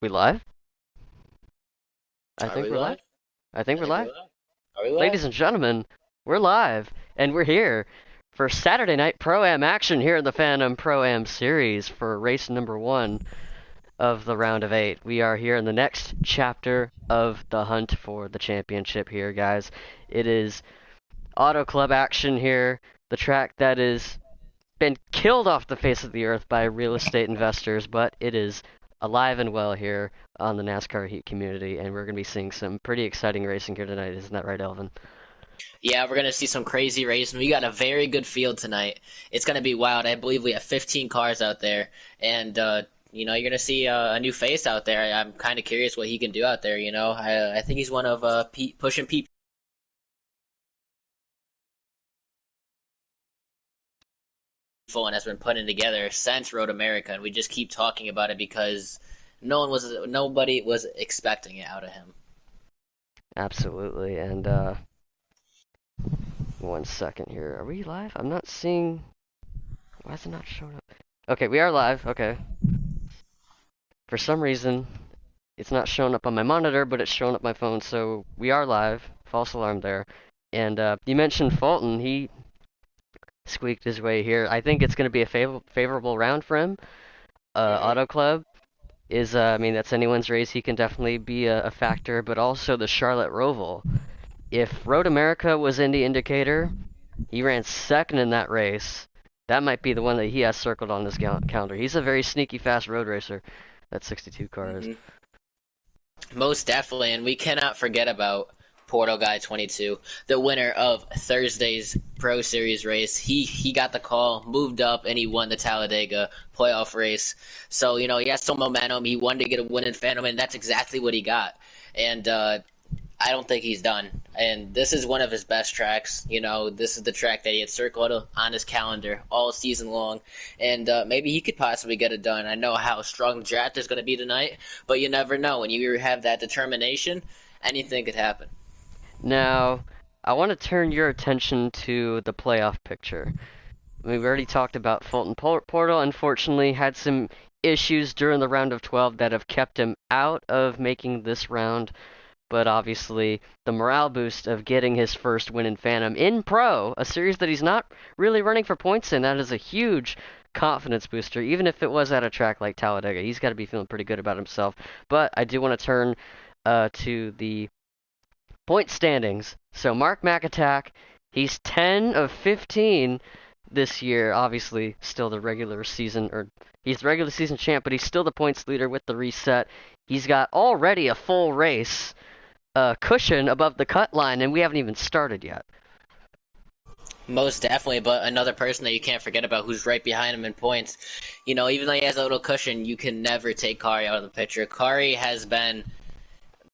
We live? I Are think we we're live. live? I think I we're think we're live. live. Are we live? Ladies and gentlemen, we're live, and we're here for Saturday Night Pro-Am action here in the Phantom Pro-Am Series for race number 1 of the round of 8. We are here in the next chapter of the hunt for the championship here, guys. It is Auto Club action here, the track that is been killed off the face of the earth by real estate investors, but it is alive and well here on the NASCAR Heat community, and we're going to be seeing some pretty exciting racing here tonight. Isn't that right, Elvin? Yeah, we're gonna see some crazy racing. We got a very good field tonight. It's gonna be wild. I believe we have 15 cars out there, and you're gonna see a new face out there. I'm kind of curious what he can do out there. I think he's one of pushing people and has been putting together since Road America, and we just keep talking about it because nobody was expecting it out of him. Absolutely. And one second here. Are we live? I'm not seeing. Why is it not showing up? Okay, we are live. Okay. For some reason, it's not showing up on my monitor, but it's showing up my phone. So we are live. False alarm there. And you mentioned Fulton. He squeaked his way here. I think it's going to be a favorable round for him. Hmm. Auto Club is, I mean, that's anyone's race. He can definitely be a factor, but also the Charlotte Roval. If Road America was in the indicator, he ran second in that race. That might be the one that he has circled on his calendar. He's a very sneaky, fast road racer. That 62 car is. Hmm. Most definitely, and we cannot forget about Portal Guy 22, the winner of Thursday's Pro Series race. He got the call, moved up, and he won the Talladega playoff race. So he has some momentum. He wanted to get a win in Phantom, and that's exactly what he got. And I don't think he's done. And this is one of his best tracks. This is the track that he had circled on his calendar all season long. And maybe he could possibly get it done. I know how strong the draft is going to be tonight, but you never know. When you have that determination, anything could happen. Now, I want to turn your attention to the playoff picture. We've already talked about Fulton Portal. Unfortunately, had some issues during the round of 12 that have kept him out of making this round. But obviously, the morale boost of getting his first win in Phantom in Pro, a series that he's not really running for points in, that is a huge confidence booster, even if it was at a track like Talladega. He's got to be feeling pretty good about himself. But I do want to turn to the point standings. So Mark McAtack, he's 10 of 15 this year. Obviously, still the regular season, or he's the regular season champ, but he's still the points leader with the reset. He's got already a full race cushion above the cut line, and we haven't even started yet. Most definitely, but another person that you can't forget about who's right behind him in points. Even though he has a little cushion, you can never take Kari out of the picture. Kari has been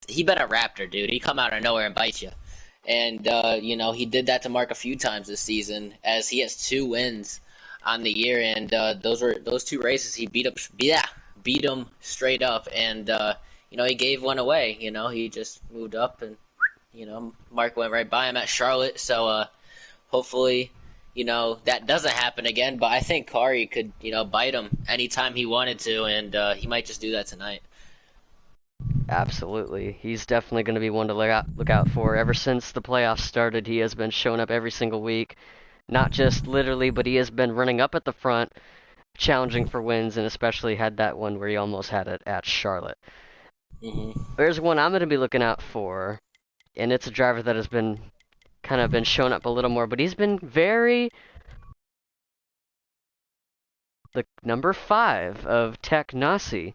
he been a Raptor, dude. He come out of nowhere and bite you. And he did that to Mark a few times this season, as he has 2 wins on the year, and those 2 races he beat him straight up, and he gave one away. He just moved up, and Mark went right by him at Charlotte. So hopefully, that doesn't happen again. But I think Kari could bite him anytime he wanted to, and he might just do that tonight. Absolutely. He's definitely going to be one to look out for. Ever since the playoffs started, he has been showing up every single week. Not just literally, but he has been running up at the front, challenging for wins, and especially had that one where he almost had it at Charlotte. Hmm. There's one I'm going to be looking out for, and it's a driver that has been kind of been showing up a little more, but he's been very the number 5 of Tech Nasi.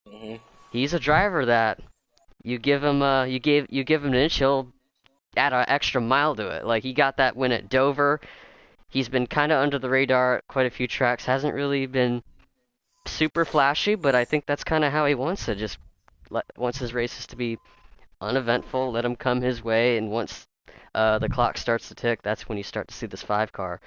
Hmm. He's a driver that you give him an inch, he'll add an extra mile to it. Like he got that win at Dover. He's been kind of under the radar at quite a few tracks. Hasn't really been super flashy, but I think that's kind of how he wants it. Just wants his races to be uneventful, let him come his way, and once the clock starts to tick, that's when you start to see this 5 car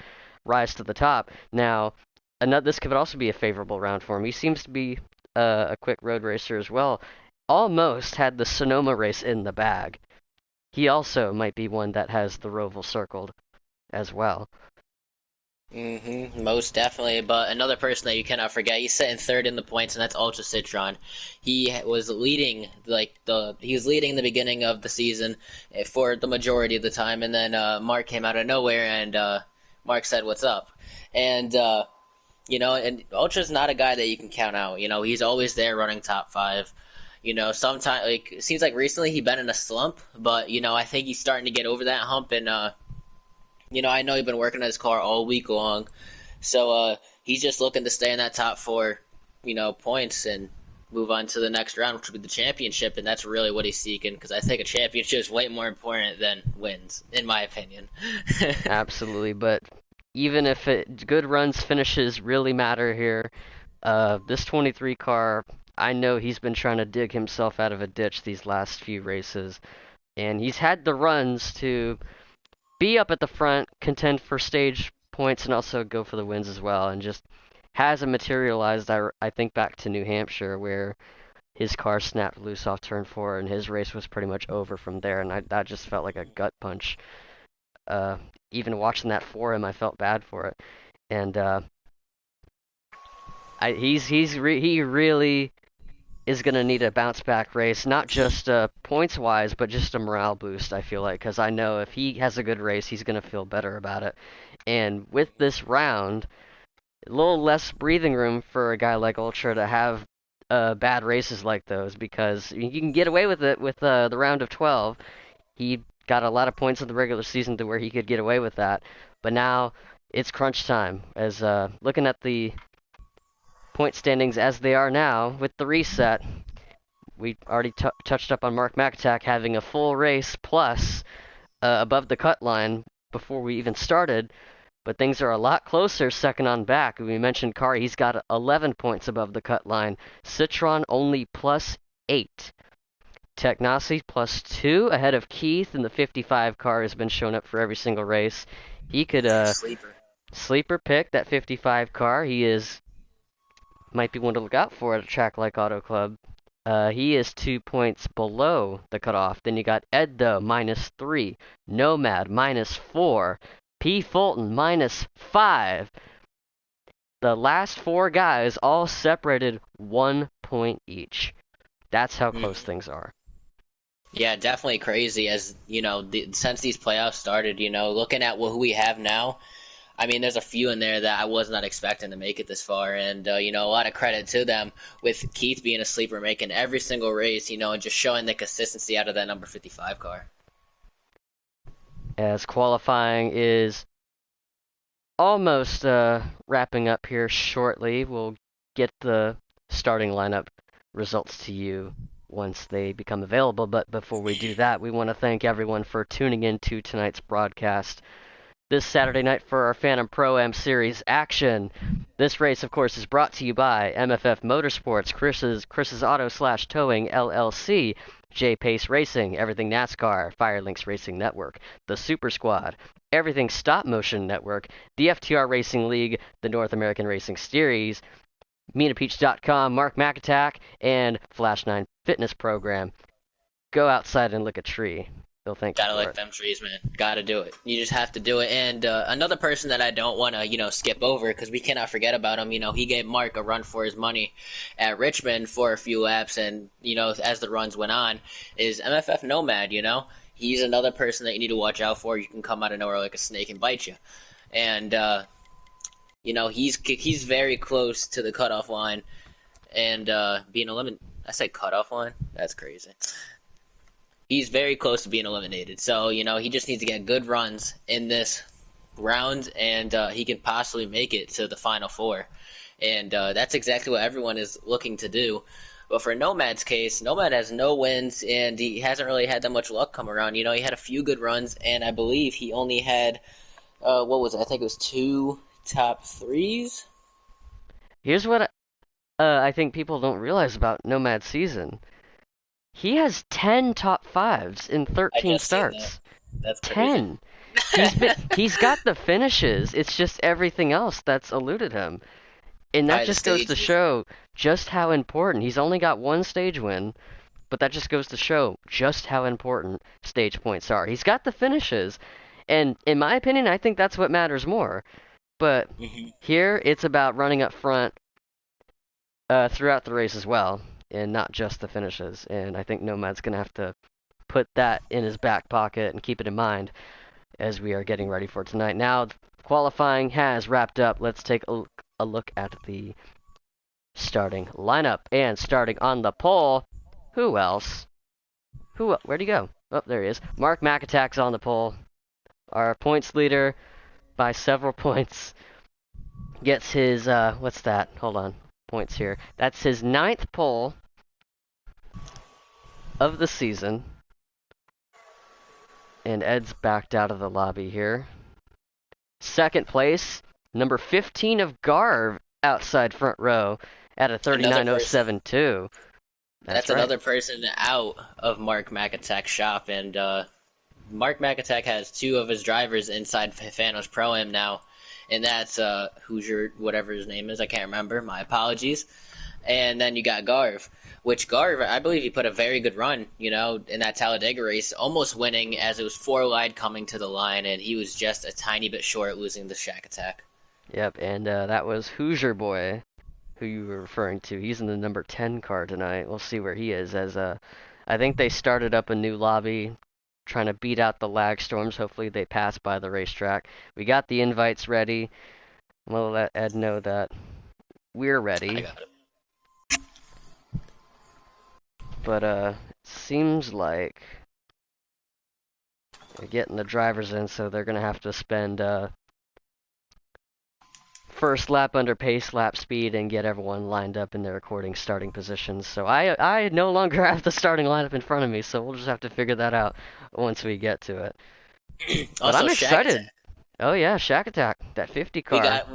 rise to the top. Now, this could also be a favorable round for him. He seems to be a quick road racer as well. Almost had the Sonoma race in the bag. He also might be one that has the Roval circled as well. Most definitely. But another person that you cannot forget, he's sitting third in the points, and that's Ultra Citron. Was leading he was leading the beginning of the season for the majority of the time, and then Mark came out of nowhere, and Mark said, "What's up?" And and Ultra's not a guy that you can count out. He's always there running top five. Sometimes it seems like recently he's been in a slump, but I think he's starting to get over that hump, and I know he's been working on his car all week long, so he's just looking to stay in that top four, points and move on to the next round, which would be the championship, and that's really what he's seeking, because I think a championship is way more important than wins, in my opinion. Absolutely, but even if good runs finishes really matter here, this 23 car, I know he's been trying to dig himself out of a ditch these last few races, and he's had the runs to be up at the front, contend for stage points, and also go for the wins as well, and just hasn't materialized. I think back to New Hampshire where his car snapped loose off turn 4, and his race was pretty much over from there, and that just felt like a gut punch. Uh, Even watching that for him, I felt bad for it, and he really is going to need a bounce back race, not just points wise, but just a morale boost, I feel like, because I know if he has a good race, he's going to feel better about it. And with this round, a little less breathing room for a guy like Ultra to have bad races like those, because you can get away with it with the round of 12. He got a lot of points in the regular season to where he could get away with that, but now it's crunch time. As looking at the point standings as they are now with the reset, we already touched up on Mark McAtack having a full race plus above the cut line before we even started, but things are a lot closer second on back. We mentioned Kari, he's got 11 points above the cut line. Citron only plus 8. Technasi plus 2 ahead of Keith, and the 55 car has been showing up for every single race. He could sleeper pick that 55 car. He might be one to look out for at a track like Auto Club. He is 2 points below the cutoff. Then you got Ed though, -3. Nomad, -4. P. Fulton, -5. The last 4 guys all separated 1 point each. That's how close things are. Yeah, definitely crazy. As since these playoffs started, looking at who we have now, I mean, there's a few in there that I was not expecting to make it this far, and a lot of credit to them with Keith being a sleeper, making every single race, and just showing the consistency out of that number 55 car. As qualifying is almost wrapping up here shortly, we'll get the starting lineup results to you once they become available. But before we do that, we want to thank everyone for tuning in to tonight's broadcast this Saturday night for our Phantom Pro-Am Series action. This race, of course, is brought to you by MFF Motorsports, Chris's Auto/Towing LLC, J-Pace Racing, Everything NASCAR, Firelinks Racing Network, The Super Squad, Everything Stop Motion Network, the FTR Racing League, the North American Racing Series, MinaPeach.com, Mark McAtack, and Flash 9 Fitness Program. Go outside and lick a tree. They'll thank you Gotta for lick it. them trees, man. Gotta do it. You just have to do it. And another person that I don't want to, skip over, because we cannot forget about him. He gave Mark a run for his money at Richmond for a few laps, and as the runs went on, is MFF Nomad. He's another person that you need to watch out for. You can come out of nowhere like a snake and bite you, and he's very close to the cutoff line, and being eliminated. I said cutoff line. That's crazy. He's very close to being eliminated. So, he just needs to get good runs in this round, and he can possibly make it to the Final Four. And that's exactly what everyone is looking to do. But for Nomad's case, Nomad has no wins, and he hasn't really had that much luck come around. He had a few good runs, and I believe he only had, what was it? I think it was 2 top 3s? Here's what I think people don't realize about Nomad's season. He has 10 top 5s in I 13 just seen that. starts. That's crazy. 10. He's got the finishes. It's just everything else that's eluded him. And that Probably the just goes to stages. show just how important. He's only got 1 stage win, but that just goes to show just how important stage points are. He's got the finishes, and in my opinion, I think that's what matters more. but Hmm. here it's about running up front throughout the race as well, and not just the finishes. And I think Nomad's gonna have to put that in his back pocket and keep it in mind as we are getting ready for tonight. Now, qualifying has wrapped up. Let's take a look at the starting lineup. And starting on the pole, who else? Where'd he go? Oh, there he is. Mark McAtack's on the pole. Our points leader by several points. Gets his, what's that? Hold on. Points here. That's his 9th pole of the season. And Ed's backed out of the lobby here. Second place, number 15 of Garv outside front row at a Another person. 39.072. That's Right. another person out of Mark McAtack's shop, and Mark McAtack has 2 of his drivers inside Phantom's Pro-Am now, and that's Hoosier, whatever his name is, I can't remember, my apologies. And then you got Garv, which Garv, I believe he put a very good run, you know, in that Talladega race, almost winning as it was 4 wide coming to the line, and he was just a tiny bit short losing the Shack Attack. Yep, and that was Hoosier Boy, who you were referring to. He's in the number 10 car tonight. We'll see where he is, as I think they started up a new lobby, trying to beat out the lag storms. Hopefully they pass by the racetrack. We got the invites ready. We'll let Ed know that we're I ready. got it. But it seems like they're getting the drivers in, so they're gonna have to spend first lap under pace lap speed and get everyone lined up in their according starting positions. So I no longer have the starting lineup in front of me, so we'll just have to figure that out once we get to it. But Also, I'm Shack excited. Attack. Oh yeah, Shack Attack, that 50 We car. got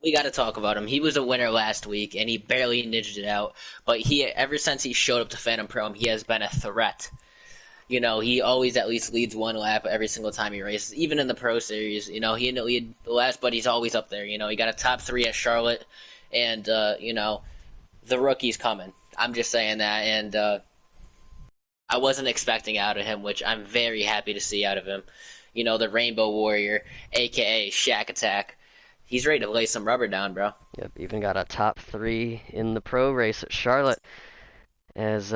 we got to talk about him. He was a winner last week, and he barely nudged it out. But he, ever since he showed up to Phantom Pro, he has been a threat. You know, he always at least leads 1 lap every single time he races, even in the Pro Series. You know, he didn't lead the last, but he's always up there. You know, he got a top 3 at Charlotte, and you know, the rookie's coming. I'm just saying that, and I wasn't expecting out of him, which I'm very happy to see out of him. You know, the Rainbow Warrior, aka Shack Attack. He's ready to lay some rubber down, bro. Yep, even got a top 3 in the pro race at Charlotte. As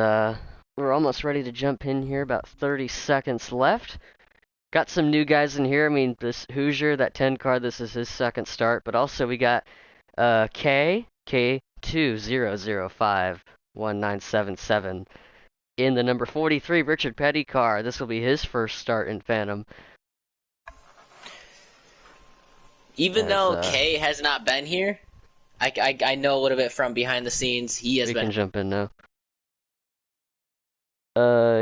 we're almost ready to jump in here, about 30 seconds left. Got some new guys in here. I mean, this Hoosier, that 10 car, this is his second start. But also we got K20051977 in the number 43 Richard Petty car. This will be his first start in Phantom. Even though Kay has not been here, I know a little bit from behind the scenes. He has we been can jump in now.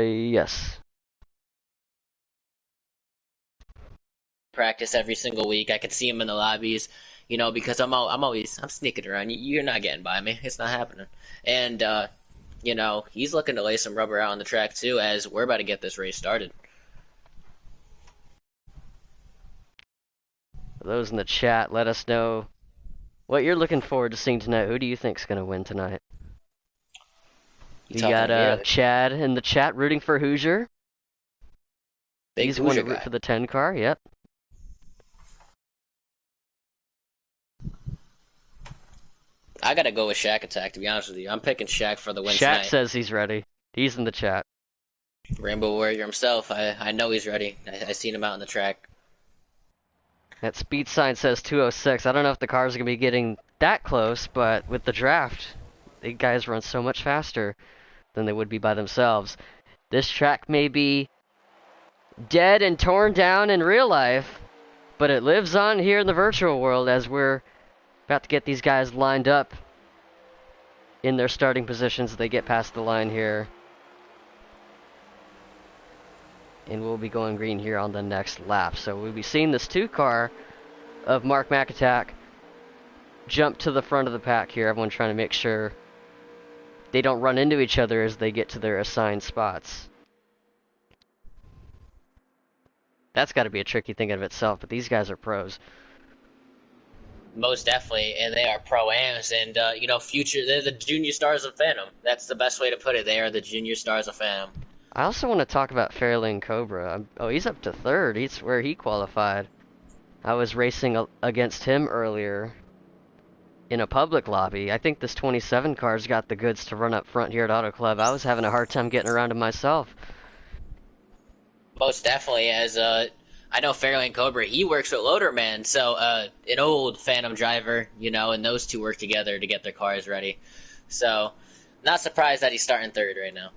Yes. practice every single week. I could see him in the lobbies, you know, because I'm sneaking around. You're not getting by me. It's not happening. And you know, he's looking to lay some rubber out on the track too, as we're about to get this race started. For those in the chat, let us know what you're looking forward to seeing tonight. Who do you think's gonna win tonight? You got Chad in the chat rooting for Hoosier. He's one to root for the 10 car. Yep. I gotta go with Shack Attack, to be honest with you. I'm picking Shack for the win Shack tonight. says he's ready. He's in the chat. Rainbow Warrior himself. I know he's ready. I seen him out on the track. That speed sign says 206. I don't know if the cars are going to be getting that close, but with the draft, the guys run so much faster than they would be by themselves. This track may be dead and torn down in real life, but it lives on here in the virtual world as we're about to get these guys lined up in their starting positions as they get past the line here. And we'll be going green here on the next lap. So we'll be seeing this 2 car of Mark McAtack jump to the front of the pack here. Everyone trying to make sure they don't run into each other as they get to their assigned spots. That's got to be a tricky thing in of itself, but these guys are pros. Most definitely, and they are pro-ams, and you know, they're the junior stars of Phantom. That's the best way to put it. They are the junior stars of Phantom. I also want to talk about Fairlane Cobra. Oh, he's up to 3rd. He's where he qualified. I was racing against him earlier in a public lobby. I think this 27 car's got the goods to run up front here at Auto Club. I was having a hard time getting around him myself. Most definitely, as I know Fairlane Cobra, he works with Loaderman, so an old Phantom driver, you know, and those two work together to get their cars ready. So, not surprised that he's starting third right now.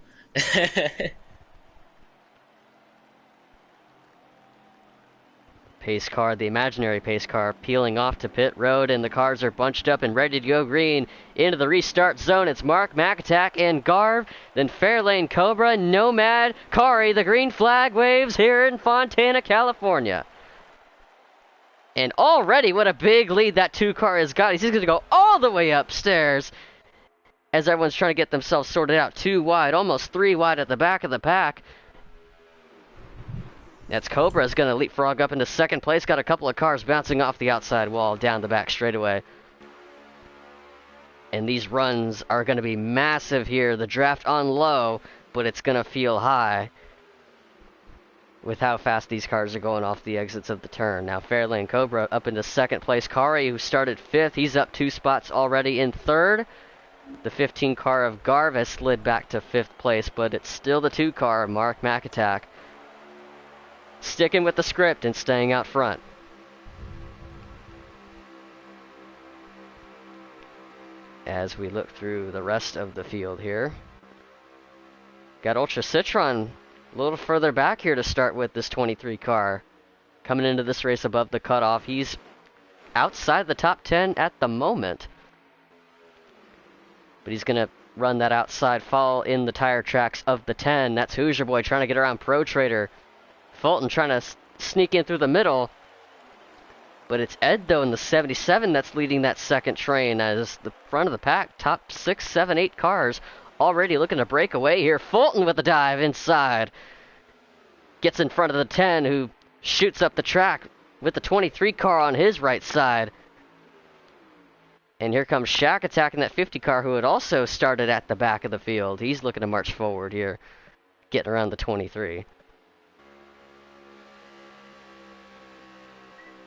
Pace car, the imaginary pace car, peeling off to pit road, and the cars are bunched up and ready to go green. Into the restart zone, it's Mark McAtack and Garv, then Fairlane Cobra, Nomad, Kari. The green flag waves here in Fontana, California. And already, what a big lead that 2 car has got. He's going to go all the way upstairs as everyone's trying to get themselves sorted out. 2 wide, almost 3 wide at the back of the pack. That's Cobra's going to leapfrog up into second place. Got a couple of cars bouncing off the outside wall down the back straightaway. And these runs are going to be massive here. The draft on low, but it's going to feel high with how fast these cars are going off the exits of the turn. Now Fairlane Cobra up into second place. Kari, who started 5th, he's up 2 spots already in 3rd. The 15 car of Garv has slid back to 5th place, but it's still the 2 car of Mark McAtack, sticking with the script and staying out front. As we look through the rest of the field here, got Ultra Citron a little further back here to start with. This 23 car coming into this race above the cutoff. He's outside the top 10 at the moment, but he's going to run that outside fall in the tire tracks of the 10. That's Hoosier Boy trying to get around Pro Trader. Fulton trying to sneak in through the middle. But it's Ed, though, in the 77 that's leading that second train as the front of the pack. Top 6, 7, 8 cars already looking to break away here. Fulton with a dive inside. Gets in front of the 10, who shoots up the track with the 23 car on his right side. And here comes Shaq attacking that 50 car, who had also started at the back of the field. He's looking to march forward here, getting around the 23.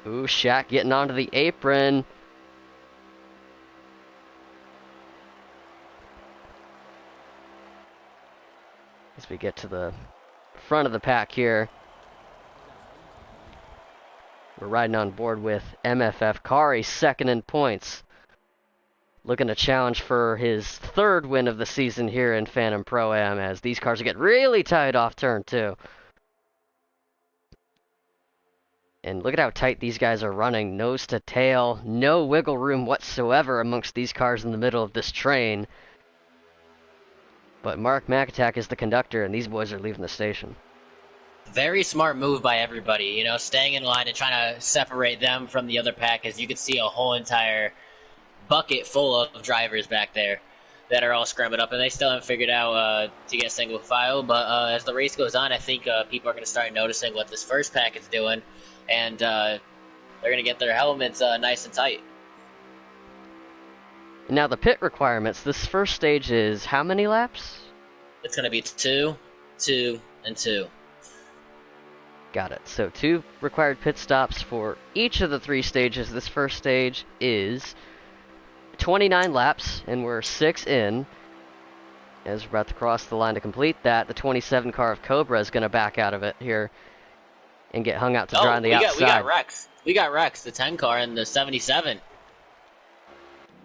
Ooh, Shaq getting onto the apron. As we get to the front of the pack here, we're riding on board with MFF. Kari second in points, looking to challenge for his 3rd win of the season here in Phantom Pro-Am, as these cars get really tight off turn 2. And look at how tight these guys are running, nose to tail, no wiggle room whatsoever amongst these cars in the middle of this train. But Mark McAtack is the conductor, and these boys are leaving the station. Very smart move by everybody, you know, staying in line and trying to separate them from the other pack, as you can see a whole entire bucket full of drivers back there that are all scrambled up, and they still haven't figured out to get single file. But as the race goes on, I think people are going to start noticing what this first pack is doing, and they're going to get their helmets nice and tight. Now the pit requirements, this first stage is how many laps? It's going to be 2, 2, and 2. Got it. So 2 required pit stops for each of the 3 stages. This first stage is 29 laps, and we're 6 in. As we're about to cross the line to complete that, the 27 car of Cobra is going to back out of it here and get hung out to dry on the outside. We got Rex. We got Rex, the 10 car, and the 77.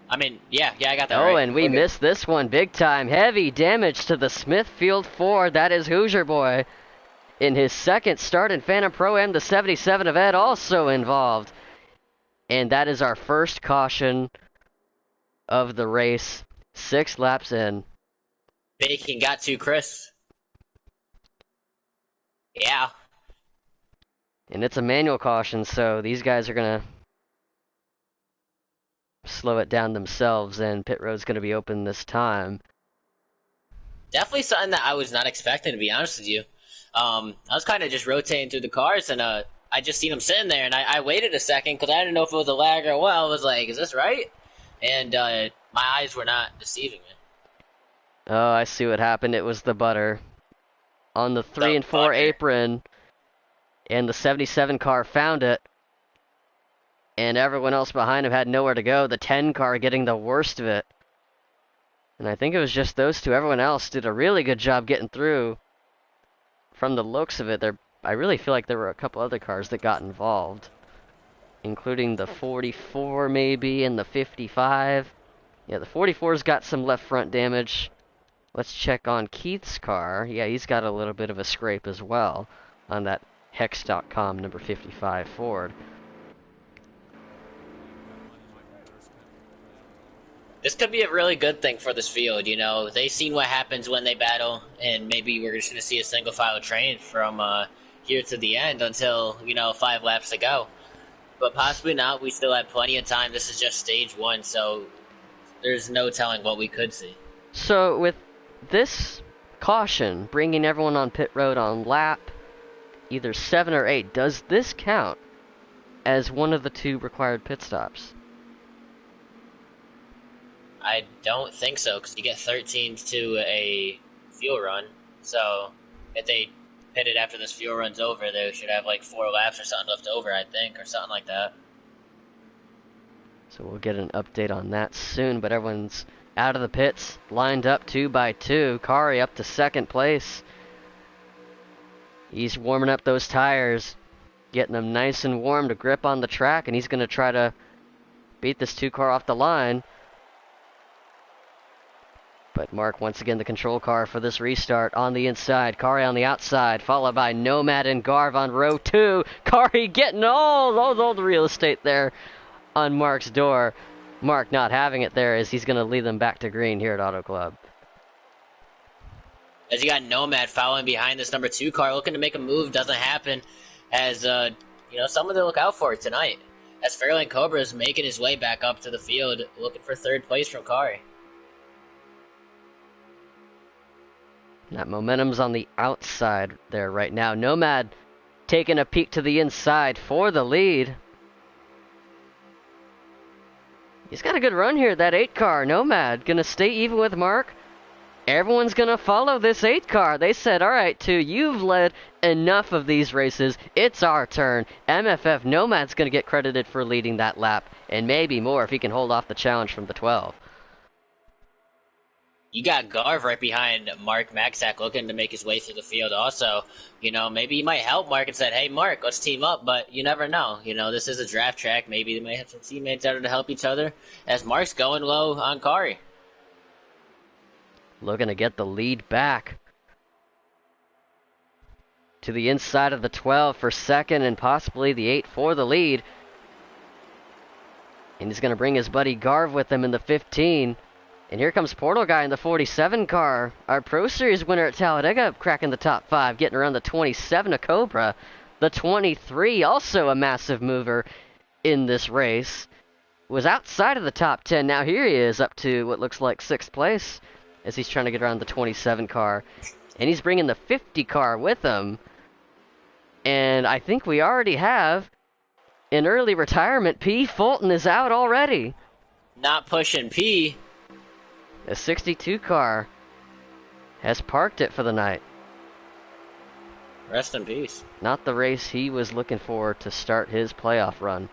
I mean, yeah, I got that right. Oh, and we missed this one big time. Heavy damage to the Smithfield Ford. That is Hoosier Boy. In his 2nd start in Phantom Pro-Am, the 77 of Ed also involved. And that is our first caution of the race. 6 laps in. Bacon got to Chris. Yeah. And it's a manual caution, so these guys are going to slow it down themselves, and pit road's going to be open this time. Definitely something that I was not expecting, to be honest with you. I was kind of just rotating through the cars, and I just seen him sitting there, and I waited a second because I didn't know if it was a lag or what. I was like, is this right? And my eyes were not deceiving me. Oh, I see what happened. It was the butter on the 3 and 4 apron, and the 77 car found it and everyone else behind him had nowhere to go. The 10 car getting the worst of it. And I think it was just those two. Everyone else did a really good job getting through. From the looks of it, I really feel like there were a couple other cars that got involved, including the 44 maybe and the 55. Yeah, the 44's got some left front damage. Let's check on Keith's car. Yeah, he's got a little bit of a scrape as well on that Hex.com number 55 Ford. This could be a really good thing for this field, you know. They've seen what happens when they battle, and maybe we're just going to see a single file train from here to the end until, 5 laps to go. But possibly not. We still have plenty of time. This is just stage 1, so there's no telling what we could see. So with this caution, bringing everyone on pit road on lap either 7 or 8, does this count as one of the 2 required pit stops? I don't think so, because you get 13 to a fuel run. So if they pit it after this fuel run's over, they should have like 4 laps or something left over, I think, or something like that. So we'll get an update on that soon, but everyone's out of the pits, lined up 2 by 2. Kari up to 2nd place. He's warming up those tires, getting them nice and warm to grip on the track, and he's going to try to beat this 2 car off the line. But Mark, once again, the control car for this restart on the inside. Kari on the outside, followed by Nomad and Garv on row 2. Kari getting all the real estate there on Mark's door. Mark not having it there as he's going to lead them back to green here at Auto Club. As you got Nomad following behind this number 2 car, looking to make a move, doesn't happen. As, someone to look out for tonight. As Fairlane Cobra is making his way back up to the field, looking for 3rd place from Kari. That momentum's on the outside there right now. Nomad taking a peek to the inside for the lead. He's got a good run here, that 8 car. Nomad gonna stay even with Mark. Everyone's gonna follow this 8 car. They said, alright, 2, you've led enough of these races. It's our turn. MFF Nomad's gonna get credited for leading that lap, and maybe more if he can hold off the challenge from the 12. You got Garv right behind Mark Maxak looking to make his way through the field also. Maybe he might help Mark and said, hey, Mark, let's team up, but you never know. This is a draft track. Maybe they may have some teammates out there to help each other as Mark's going low on Kari. Looking to get the lead back to the inside of the 12 for 2nd and possibly the 8 for the lead. And he's going to bring his buddy Garv with him in the 15. And here comes Portal Guy in the 47 car. Our Pro Series winner at Talladega cracking the top 5, getting around the 27 of Cobra. The 23, also a massive mover in this race, was outside of the top 10. Now here he is up to what looks like 6th place as he's trying to get around the 27 car. And he's bringing the 50 car with him. And I think we already have an early retirement. P. Fulton is out already. Not pushing P. The 62 car has parked it for the night. Rest in peace. Not the race he was looking for to start his playoff run.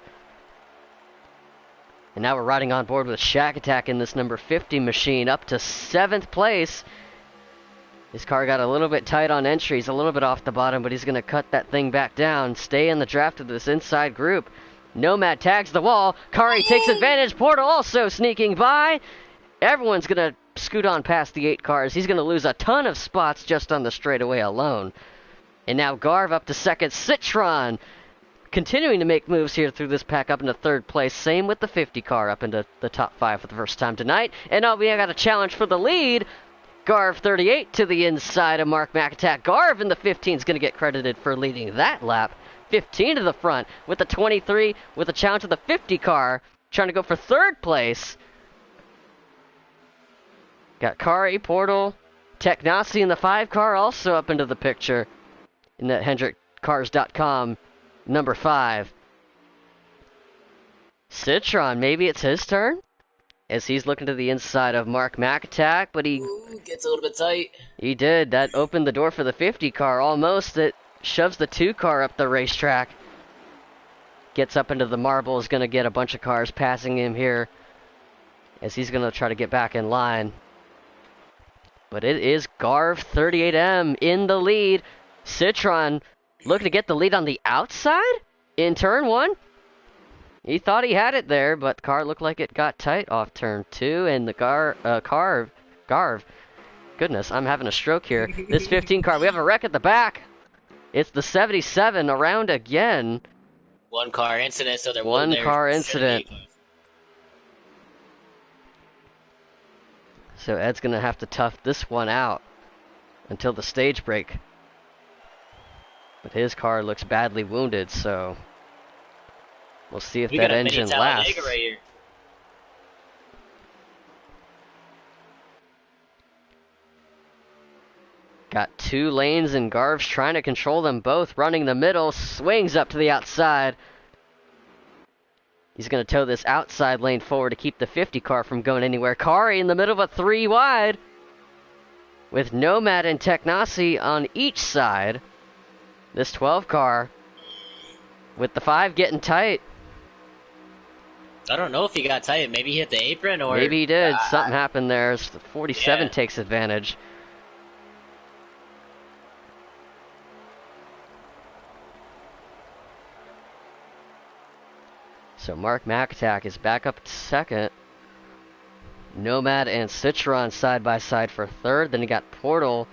And now we're riding on board with Shack Attack in this number 50 machine, up to 7th place. His car got a little bit tight on entries, a little bit off the bottom, but he's going to cut that thing back down, stay in the draft of this inside group. Nomad tags the wall. Kari takes advantage. Portal also sneaking by. Everyone's going to scoot on past the 8 cars. He's going to lose a ton of spots just on the straightaway alone. And now Garv up to 2nd. Citron continuing to make moves here through this pack up into 3rd place. Same with the 50 car up into the top 5 for the first time tonight. And now we got a challenge for the lead. Garv 38 to the inside of Mark McAttack. Garv in the 15 is going to get credited for leading that lap. 15 to the front with the 23 with a challenge of the 50 car. Trying to go for 3rd place. Got Kari, Portal, Technasi in the 5 car also up into the picture in that HendrickCars.com number 5. Citron, maybe it's his turn? As he's looking to the inside of Mark McAttack, but he gets a little bit tight. He did. That opened the door for the 50 car almost. It shoves the 2 car up the racetrack. gets up into the marble, is going to get a bunch of cars passing him here as he's going to try to get back in line. But it is Garv 38M in the lead. Citron looking to get the lead on the outside in turn 1. He thought he had it there, but the car looked like it got tight off turn 2, and the Garv. Goodness, I'm having a stroke here. This 15 car, we have a wreck at the back. It's the 77 around again. One car incident, so there One car incident. So Ed's going to have to tough this one out until the stage break. But his car looks badly wounded, so we'll see if that engine lasts. Right here. Got 2 lanes, and Garv's trying to control them both, running the middle, swings up to the outside. He's going to tow this outside lane forward to keep the 50 car from going anywhere. Kari in the middle of a 3 wide, with Nomad and Technasi on each side. This 12 car, with the 5 getting tight. I don't know if he got tight. Maybe he hit the apron, or maybe he did. Something happened there. The 47 takes advantage. So Mark McAtack is back up to second. Nomad and Citron side by side for third. Then you got Portal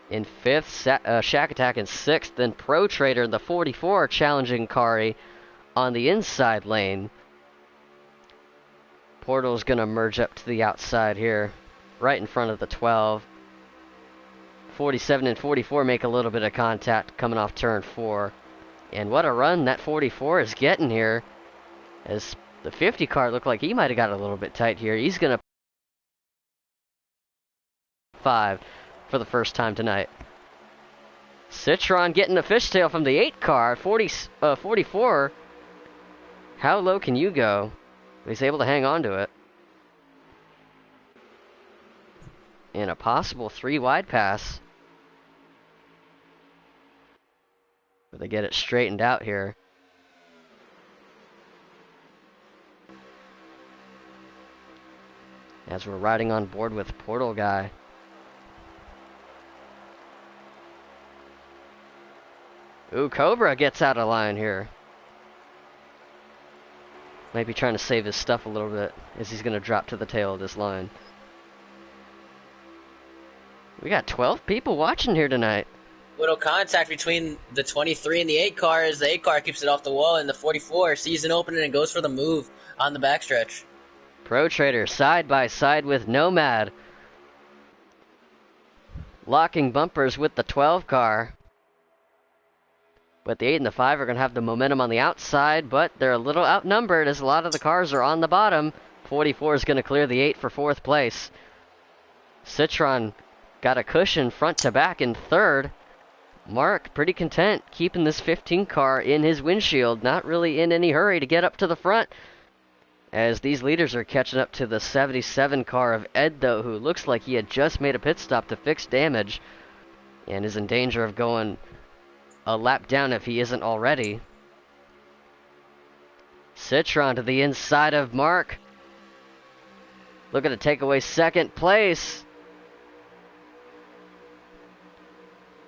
in fifth, Shack Attack in sixth. Then Pro Trader in the 44 challenging Kari on the inside lane. Portal's gonna merge up to the outside here, right in front of the 12. 47 and 44 make a little bit of contact coming off turn 4. And what a run that 44 is getting here, as the 50 car looked like he might have got a little bit tight here. He's gonna 5 for the first time tonight. Citron getting a fishtail from the 8 car, 44. How low can you go? He's able to hang on to it. And a possible 3 wide pass. But they get it straightened out here. As we're riding on board with Portal Guy. Ooh, Cobra gets out of line here. Might be trying to save his stuff a little bit, as he's going to drop to the tail of this line. We got 12 people watching here tonight. Little contact between the 23 and the 8 car, as the 8 car keeps it off the wall, and the 44 sees an opening and goes for the move on the backstretch. Pro Trader side by side with Nomad. Locking bumpers with the 12 car. But the 8 and the 5 are going to have the momentum on the outside, but they're a little outnumbered as a lot of the cars are on the bottom. 44 is going to clear the 8 for 4th place. Citron got a cushion front to back in 3rd. Mark pretty content keeping this 15 car in his windshield, not really in any hurry to get up to the front, as these leaders are catching up to the 77 car of Ed, though, who looks like he had just made a pit stop to fix damage and is in danger of going a lap down if he isn't already. Citron to the inside of Mark, looking to take away 2nd place.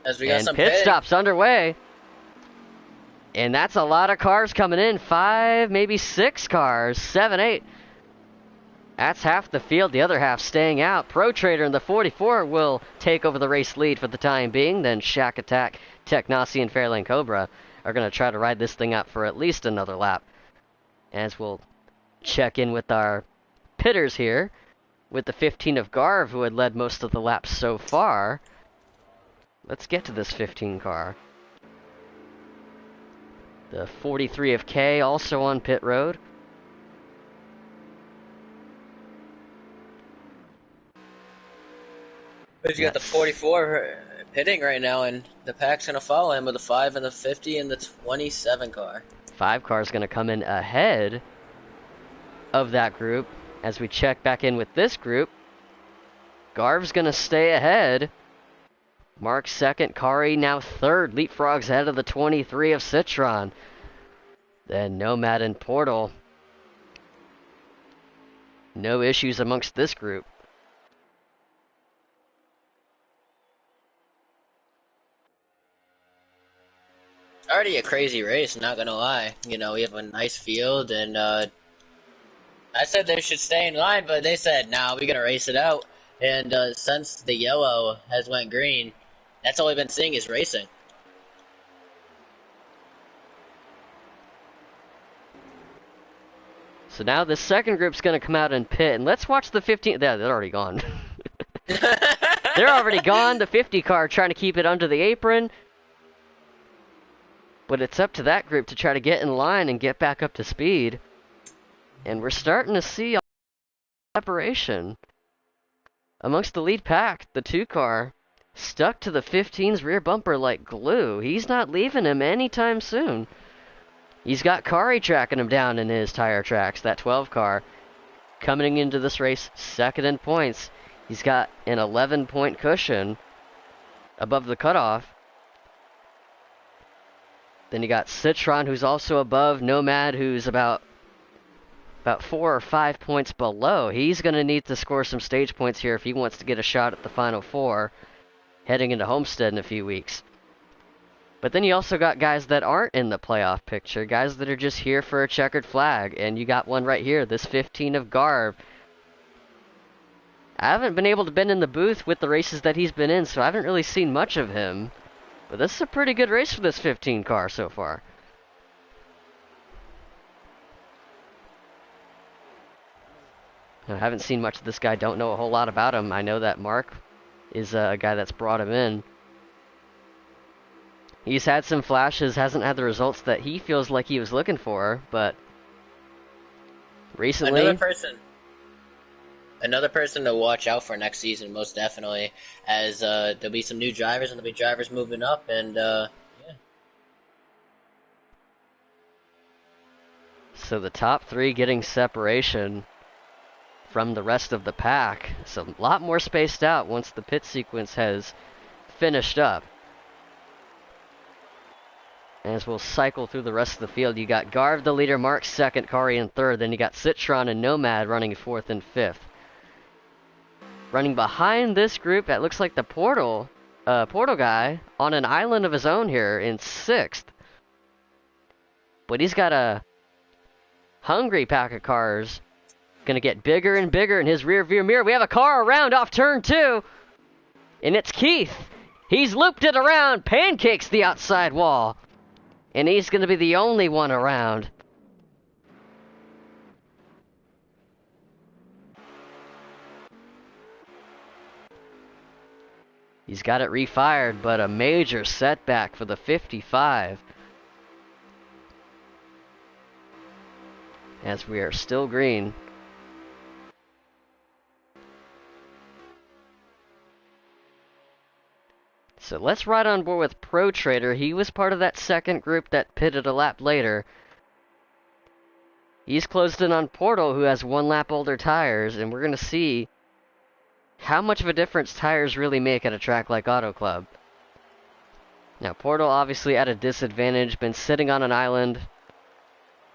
As we got and some pit stops underway. And that's a lot of cars coming in. 5, maybe 6 cars. 7, 8. That's half the field. The other half staying out. Pro Trader in the 44 will take over the race lead for the time being. Then Shack Attack, Technasi, and Fairlane Cobra are going to try to ride this thing out for at least another lap. As we'll check in with our pitters here, with the 15 of Garv, who had led most of the laps so far. Let's get to this 15 car. The 43 of K also on pit road. But you got the 44 pitting right now, and the pack's going to follow him with the 5 and the 50 and the 27 car. 5 car is going to come in ahead of that group. As we check back in with this group, Garv's going to stay ahead. Mark 2nd, Kari now 3rd, leapfrogs ahead of the 23 of Citron. Then Nomad and Portal. No issues amongst this group. Already a crazy race, not gonna lie. You know, we have a nice field, and I said they should stay in line, but they said, "Nah, we're gonna race it out." And since the yellow has went green, that's all we've been seeing is racing. So now the second group's going to come out and pit, and let's watch the 15. Yeah, they're already gone. They're already gone. The 50 car trying to keep it under the apron. But it's up to that group to try to get in line and get back up to speed. And we're starting to see separation amongst the lead pack. The 2 car stuck to the 15's rear bumper like glue. He's not leaving him anytime soon. He's got Kari tracking him down in his tire tracks, that 12 car. Coming into this race, second in points. He's got an 11-point cushion above the cutoff. Then you got Citron, who's also above. Nomad, who's about 4 or 5 points below. He's going to need to score some stage points here if he wants to get a shot at the Final Four, heading into Homestead in a few weeks. But then you also got guys that aren't in the playoff picture, guys that are just here for a checkered flag, and you got one right here, this 15 of Garv. I haven't been able to been in the booth with the races that he's been in, so I haven't really seen much of him. But this is a pretty good race for this 15 car so far. I haven't seen much of this guy, don't know a whole lot about him. I know that Mark is a guy that's brought him in. He's had some flashes, hasn't had the results that he feels like he was looking for, but recently... Another person to watch out for next season, most definitely, as there'll be some new drivers, and there'll be drivers moving up, and yeah. So the top 3 getting separation from the rest of the pack. So a lot more spaced out once the pit sequence has finished up. As we'll cycle through the rest of the field, you got Garv the leader, Mark second, Kari in third, then you got Citron and Nomad running fourth and fifth. Running behind this group, that looks like the Portal guy on an island of his own here in sixth. But he's got a hungry pack of cars. Gonna get bigger and bigger in his rear view mirror. We have a car around off turn 2. And it's Keith. He's looped it around, pancakes the outside wall. And he's gonna be the only one around. He's got it refired, but a major setback for the 55. As we are still green. So let's ride on board with Pro Trader. He was part of that second group that pitted a lap later. He's closed in on Portal, who has 1 lap older tires, and we're going to see how much of a difference tires really make at a track like Auto Club. Now, Portal obviously at a disadvantage, been sitting on an island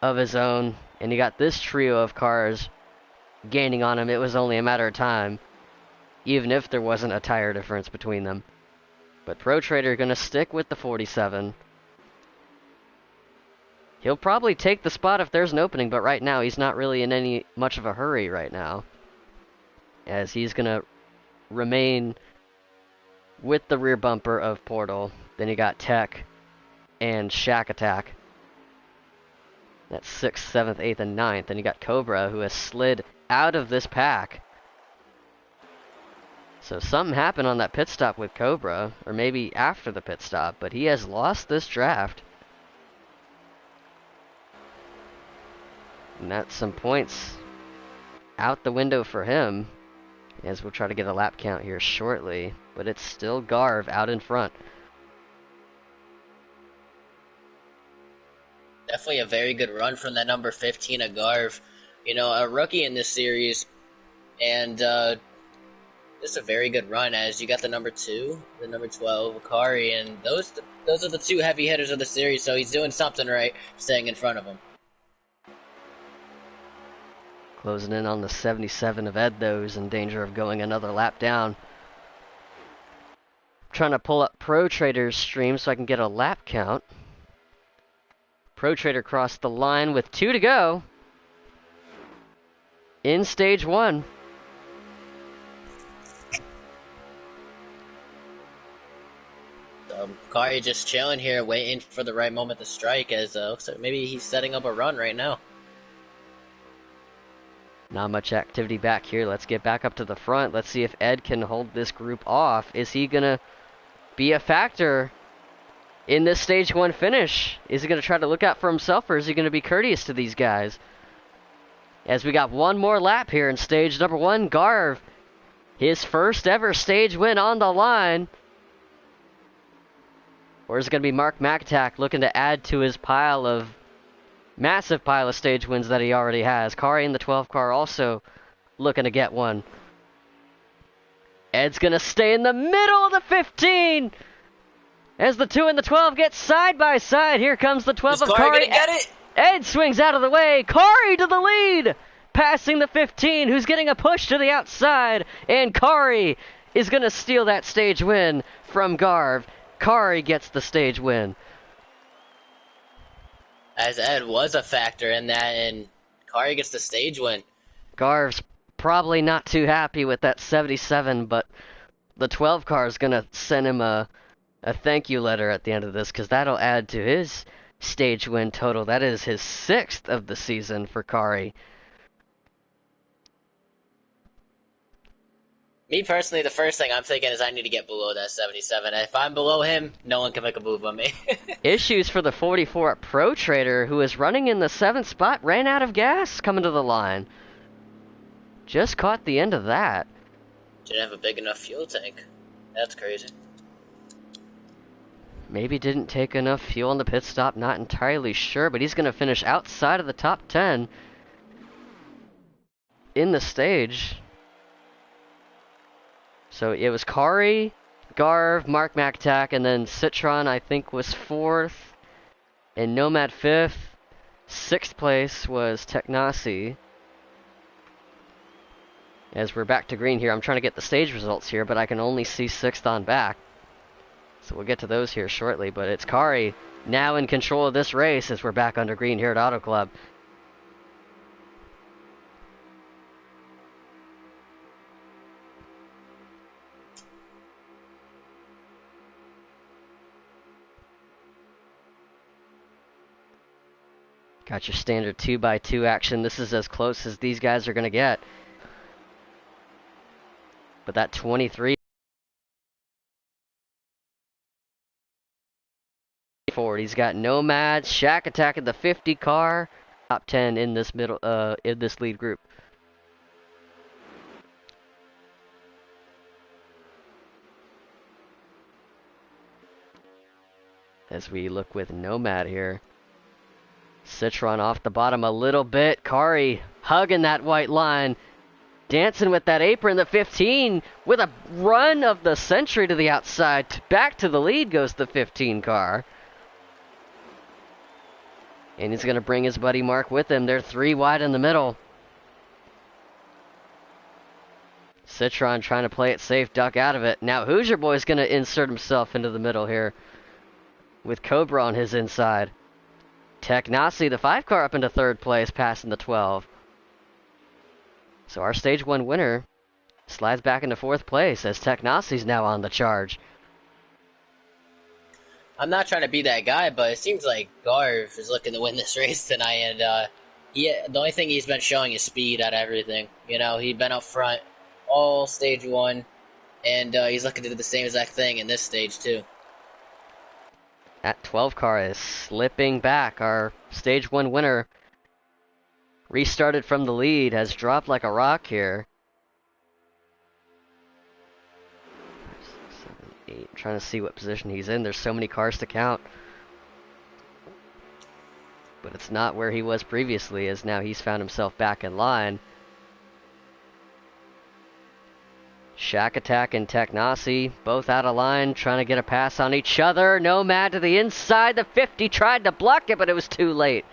of his own, and he got this trio of cars gaining on him. It was only a matter of time, even if there wasn't a tire difference between them. But Pro Trader going to stick with the 47. He'll probably take the spot if there's an opening, but right now he's not really in any much of a hurry right now, as he's going to remain with the rear bumper of Portal. Then you got Tech and Shack Attack. That's 6th, 7th, 8th, and 9th. And you got Cobra, who has slid out of this pack. So something happened on that pit stop with Cobra, or maybe after the pit stop, but he has lost this draft. And that's some points out the window for him, as we'll try to get a lap count here shortly. But it's still Garv out in front. Definitely a very good run from that number 15 of Garv. You know, a rookie in this series, and this is a very good run, as you got the number 2, the number 12, Akari, and those are the 2 heavy hitters of the series, so he's doing something right, staying in front of him. Closing in on the 77 of Ed, though, is in danger of going another lap down. Trying to pull up Pro Trader's stream so I can get a lap count. Pro Trader crossed the line with 2 to go in stage 1. Kari just chilling here, waiting for the right moment to strike, as looks like maybe he's setting up a run right now. Not much activity back here. Let's get back up to the front. Let's see if Ed can hold this group off. Is he going to be a factor in this stage 1 finish? Is he going to try to look out for himself, or is he going to be courteous to these guys? As we got one more lap here in stage number 1, Garv, his first ever stage win on the line. Or is it going to be Mark McAtack looking to add to his massive pile of stage wins that he already has? Kari in the 12 car also looking to get one. Ed's going to stay in the middle of the 15 as the 2 and the 12 get side by side. Here comes the 12 of Kari. Gonna get it? Ed swings out of the way. Kari to the lead, passing the 15, who's getting a push to the outside. And Kari is going to steal that stage win from Garv. Kari gets the stage win. As Ed was a factor in that, and Kari gets the stage win. Garv's probably not too happy with that 77, but the 12 car is going to send him a thank you letter at the end of this, because that'll add to his stage win total. That is his 6th of the season for Kari. Me personally, the first thing I'm thinking is I need to get below that 77. If I'm below him, no one can make a move on me. Issues for the 44 at Pro Trader, who is running in the 7th spot, ran out of gas coming to the line. Just caught the end of that. Didn't have a big enough fuel tank. That's crazy. Maybe didn't take enough fuel on the pit stop, not entirely sure, but he's going to finish outside of the top 10 in the stage. So it was Kari, Garv, Mark McAtack, and then Citron, I think, was 4th, and Nomad 5th. 6th place was Technasi. As we're back to green here, I'm trying to get the stage results here, but I can only see 6th on back. So we'll get to those here shortly, but it's Kari now in control of this race as we're back under green here at Auto Club. Got your standard 2x2 action. This is as close as these guys are going to get. But that 23 forward. He's got Nomad, Shack Attack in the 50 car. Top 10 in this in this lead group. As we look with Nomad here. Citron off the bottom a little bit. Kari hugging that white line. Dancing with that apron. The 15 with a run of the century to the outside. Back to the lead goes the 15 car. And he's going to bring his buddy Mark with him. They're 3 wide in the middle. Citron trying to play it safe, duck out of it. Now Hoosier Boy's going to insert himself into the middle here with Cobra on his inside. Technasi, the 5 car, up into 3rd place, passing the 12. So our stage 1 winner slides back into 4th place as Technasi's now on the charge. I'm not trying to be that guy, but it seems like Garv is looking to win this race tonight, and the only thing he's been showing is speed out of everything. You know, he's been up front all stage 1, and he's looking to do the same exact thing in this stage too. That 12 car is slipping back. Our stage 1 winner restarted from the lead, has dropped like a rock here. 5, 6, 7, 8. I'm trying to see what position he's in. There's so many cars to count. But it's not where he was previously, as now he's found himself back in line. Shack Attack and Technasi both out of line, trying to get a pass on each other. Nomad to the inside. The 50 tried to block it, but it was too late.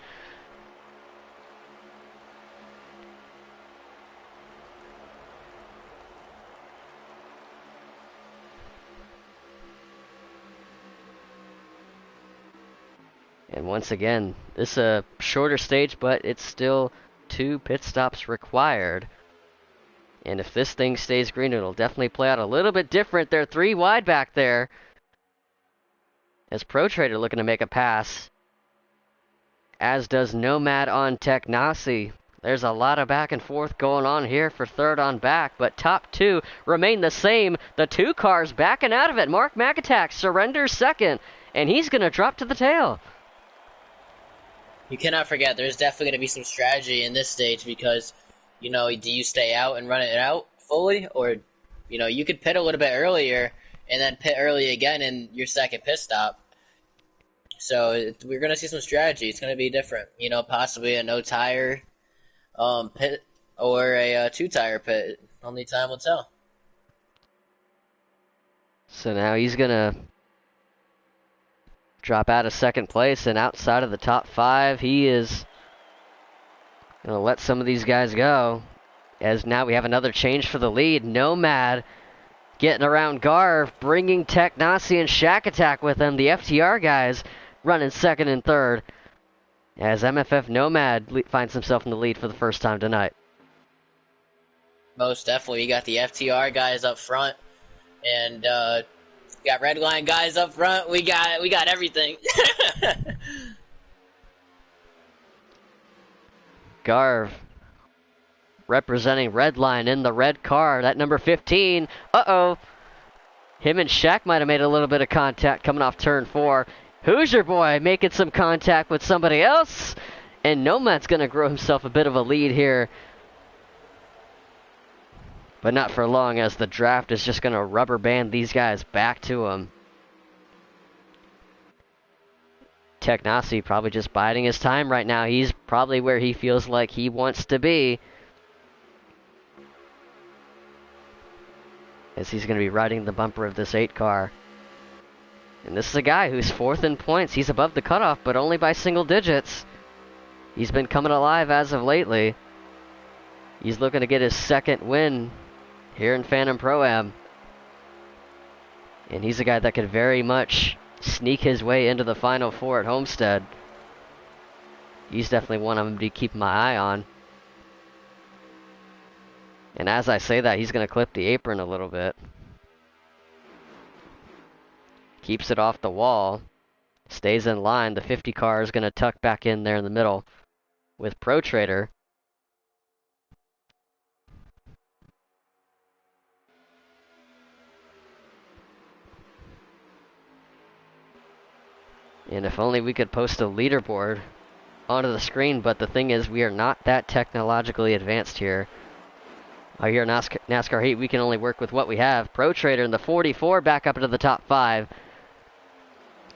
And once again, this is a shorter stage, but it's still 2 pit stops required. And if this thing stays green, it'll definitely play out a little bit different. They're 3 wide back there. As Pro Trader looking to make a pass. As does Nomad on Technasi. There's a lot of back and forth going on here for third on back, but top 2 remain the same. The 2 cars backing out of it. Mark McAtack surrenders second, and he's going to drop to the tail. You cannot forget, there's definitely going to be some strategy in this stage because, you know, do you stay out and run it out fully? Or, you know, you could pit a little bit earlier and then pit early again in your second pit stop. So we're going to see some strategy. It's going to be different. You know, possibly a no-tire pit or a 2-tire pit. Only time will tell. So now he's going to drop out of second place, and outside of the top 5, he is going to let some of these guys go. As now we have another change for the lead. Nomad getting around Garv, bringing Technasi and Shack Attack with him. The FTR guys running second and third. As MFF Nomad finds himself in the lead for the first time tonight. Most definitely. You got the FTR guys up front, and got Redline guys up front. We got everything. Garv representing Redline in the red car. That number 15. Uh-oh. Him and Shaq might have made a little bit of contact coming off turn 4. Hoosier Boy making some contact with somebody else. And Nomad's going to grow himself a bit of a lead here. But not for long, as the draft is just going to rubber band these guys back to him. Technasi probably just biding his time right now. He's probably where he feels like he wants to be, as he's going to be riding the bumper of this 8 car. And this is a guy who's 4th in points. He's above the cutoff, but only by single digits. He's been coming alive as of lately. He's looking to get his 2nd win here in Phantom Pro-Am. And he's a guy that could very much sneak his way into the Final 4 at Homestead. He's definitely one I'm going to be keeping my eye on. And as I say that, he's going to clip the apron a little bit. Keeps it off the wall. Stays in line. The 50 car is going to tuck back in there in the middle with Pro Trader. And if only we could post a leaderboard onto the screen, but the thing is, we are not that technologically advanced here. Here in NASCAR Heat, we can only work with what we have. Pro Trader in the 44 back up into the top 5.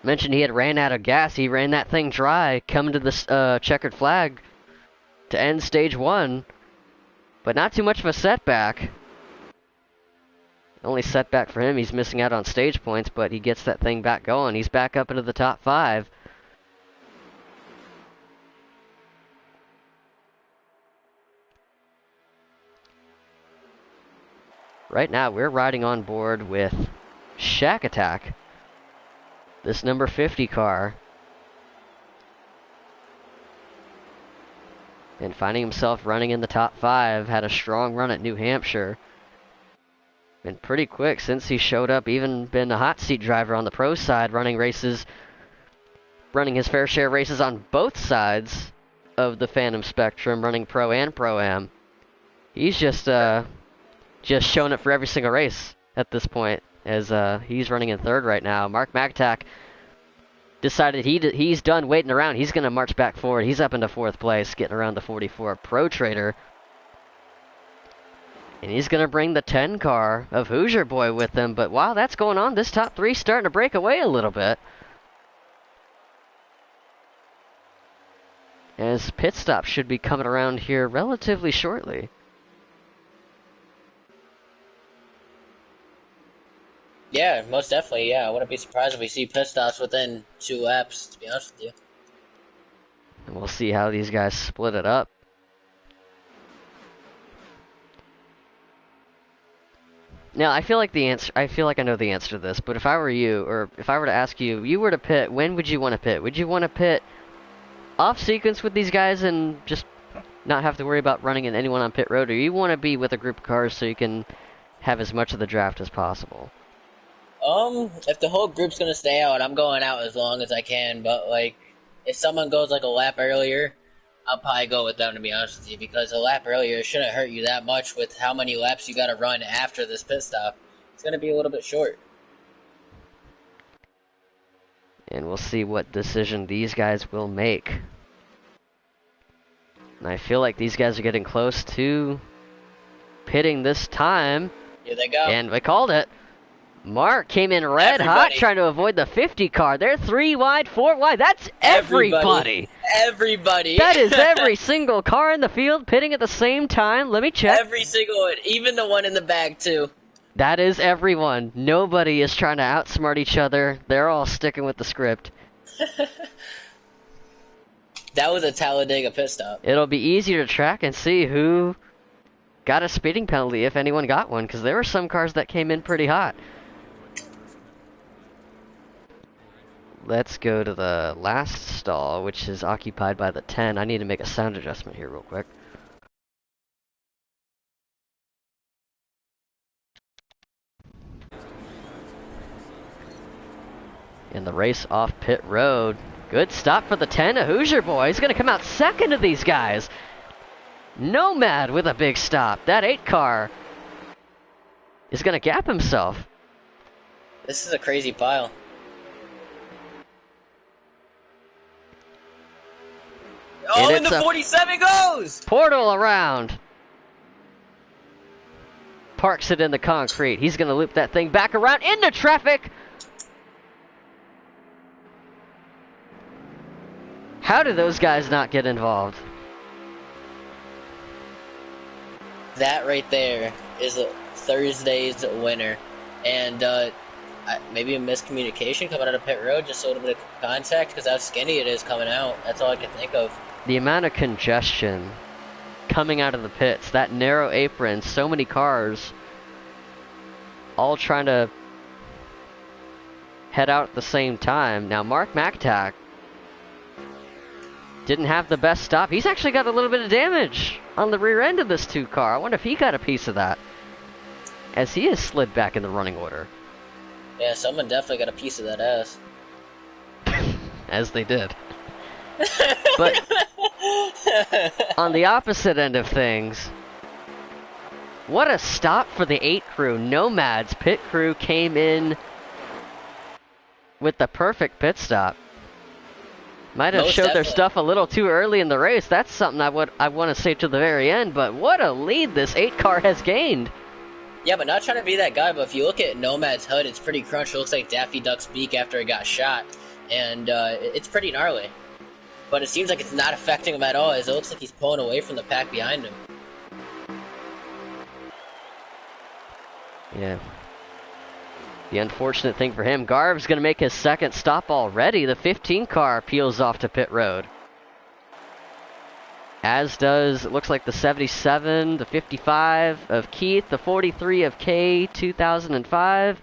Mentioned he had ran out of gas. He ran that thing dry, coming to this checkered flag to end stage 1. But not too much of a setback. Only setback for him, he's missing out on stage points, but he gets that thing back going. He's back up into the top 5. Right now, we're riding on board with Shack Attack, this number 50 car. And finding himself running in the top 5, had a strong run at New Hampshire. Been pretty quick since he showed up, even been a hot seat driver on the pro side, running races, running his fair share of races on both sides of the Phantom spectrum, running pro and pro-am. He's just showing it for every single race at this point, as he's running in 3rd right now. Mark McAtack decided he's done waiting around. He's going to march back forward. He's up into 4th place, getting around the 44 Pro Trader. And he's going to bring the 10 car of Hoosier Boy with him. But while that's going on, this top 3 starting to break away a little bit, as pit stop should be coming around here relatively shortly. Yeah, most definitely, yeah. I wouldn't be surprised if we see pit stops within 2 laps, to be honest with you. And we'll see how these guys split it up. Now, I feel like I know the answer to this, but if I were you, or if I were to ask you, you were to pit, when would you want to pit? Would you want to pit off sequence with these guys and just not have to worry about running in anyone on pit road, or you want to be with a group of cars so you can have as much of the draft as possible? If the whole group's gonna stay out, I'm going out as long as I can, but, like, if someone goes, like, a lap earlier, I'll probably go with them, to be honest with you, because a lap earlier shouldn't hurt you that much with how many laps you gotta run after this pit stop. It's gonna be a little bit short. And we'll see what decision these guys will make. And I feel like these guys are getting close to pitting this time. Here they go. And we called it. Mark came in red hot trying to avoid the 50 car. They're 3 wide, 4 wide. That's everybody. Everybody. That is every single car in the field pitting at the same time. Let me check. Every single one. Even the one in the back, too. That is everyone. Nobody is trying to outsmart each other. They're all sticking with the script. That was a Talladega pit stop. It'll be easier to track and see who got a speeding penalty, if anyone got one, because there were some cars that came in pretty hot. Let's go to the last stall, which is occupied by the 10. I need to make a sound adjustment here real quick. In the race off pit road. Good stop for the 10, a Hoosier boy. He's going to come out second to these guys. Nomad with a big stop. That 8 car is going to gap himself. This is a crazy pile. Oh, and the 47 goes! Portal around. Parks it in the concrete. He's going to loop that thing back around into traffic. How did those guys not get involved? That right there is Thursday's winner. And maybe a miscommunication coming out of pit road, just a little bit of contact, because how skinny it is coming out. That's all I can think of. The amount of congestion coming out of the pits, that narrow apron, so many cars all trying to head out at the same time. Now, Mark McTack didn't have the best stop. He's actually got a little bit of damage on the rear end of this 2 car. I wonder if he got a piece of that, as he has slid back in the running order. Yeah, someone definitely got a piece of that ass. As they did. But on the opposite end of things, what a stop for the 8 crew. Nomad's pit crew came in with the perfect pit stop. Might have showed their stuff a little too early in the race. That's something I want to say to the very end, but what a lead this 8 car has gained. Yeah, but not trying to be that guy, but if you look at Nomad's hood, it's pretty crunched. It looks like Daffy Duck's beak after he got shot, and it's pretty gnarly. But it seems like it's not affecting him at all, as it looks like he's pulling away from the pack behind him. Yeah. The unfortunate thing for him, Garb's going to make his second stop already. The 15 car peels off to pit road. As does, it looks like the 77, the 55 of Keith, the 43 of K, 2005.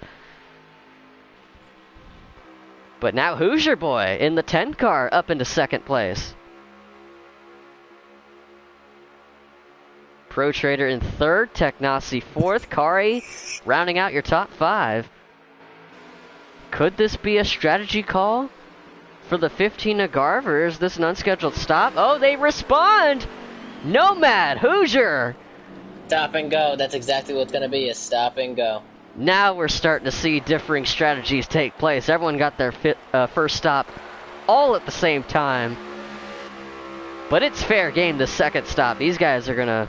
But now Hoosier Boy in the 10 car up into second place. Pro Trader in third, Technasi fourth, Kari rounding out your top 5. Could this be a strategy call for the 15 of Garv, or is this an unscheduled stop? Oh, they respond! Nomad, Hoosier! Stop and go. That's exactly what's going to be, a stop and go. Now we're starting to see differing strategies take place. Everyone got their first stop all at the same time. But it's fair game, the second stop. These guys are going to...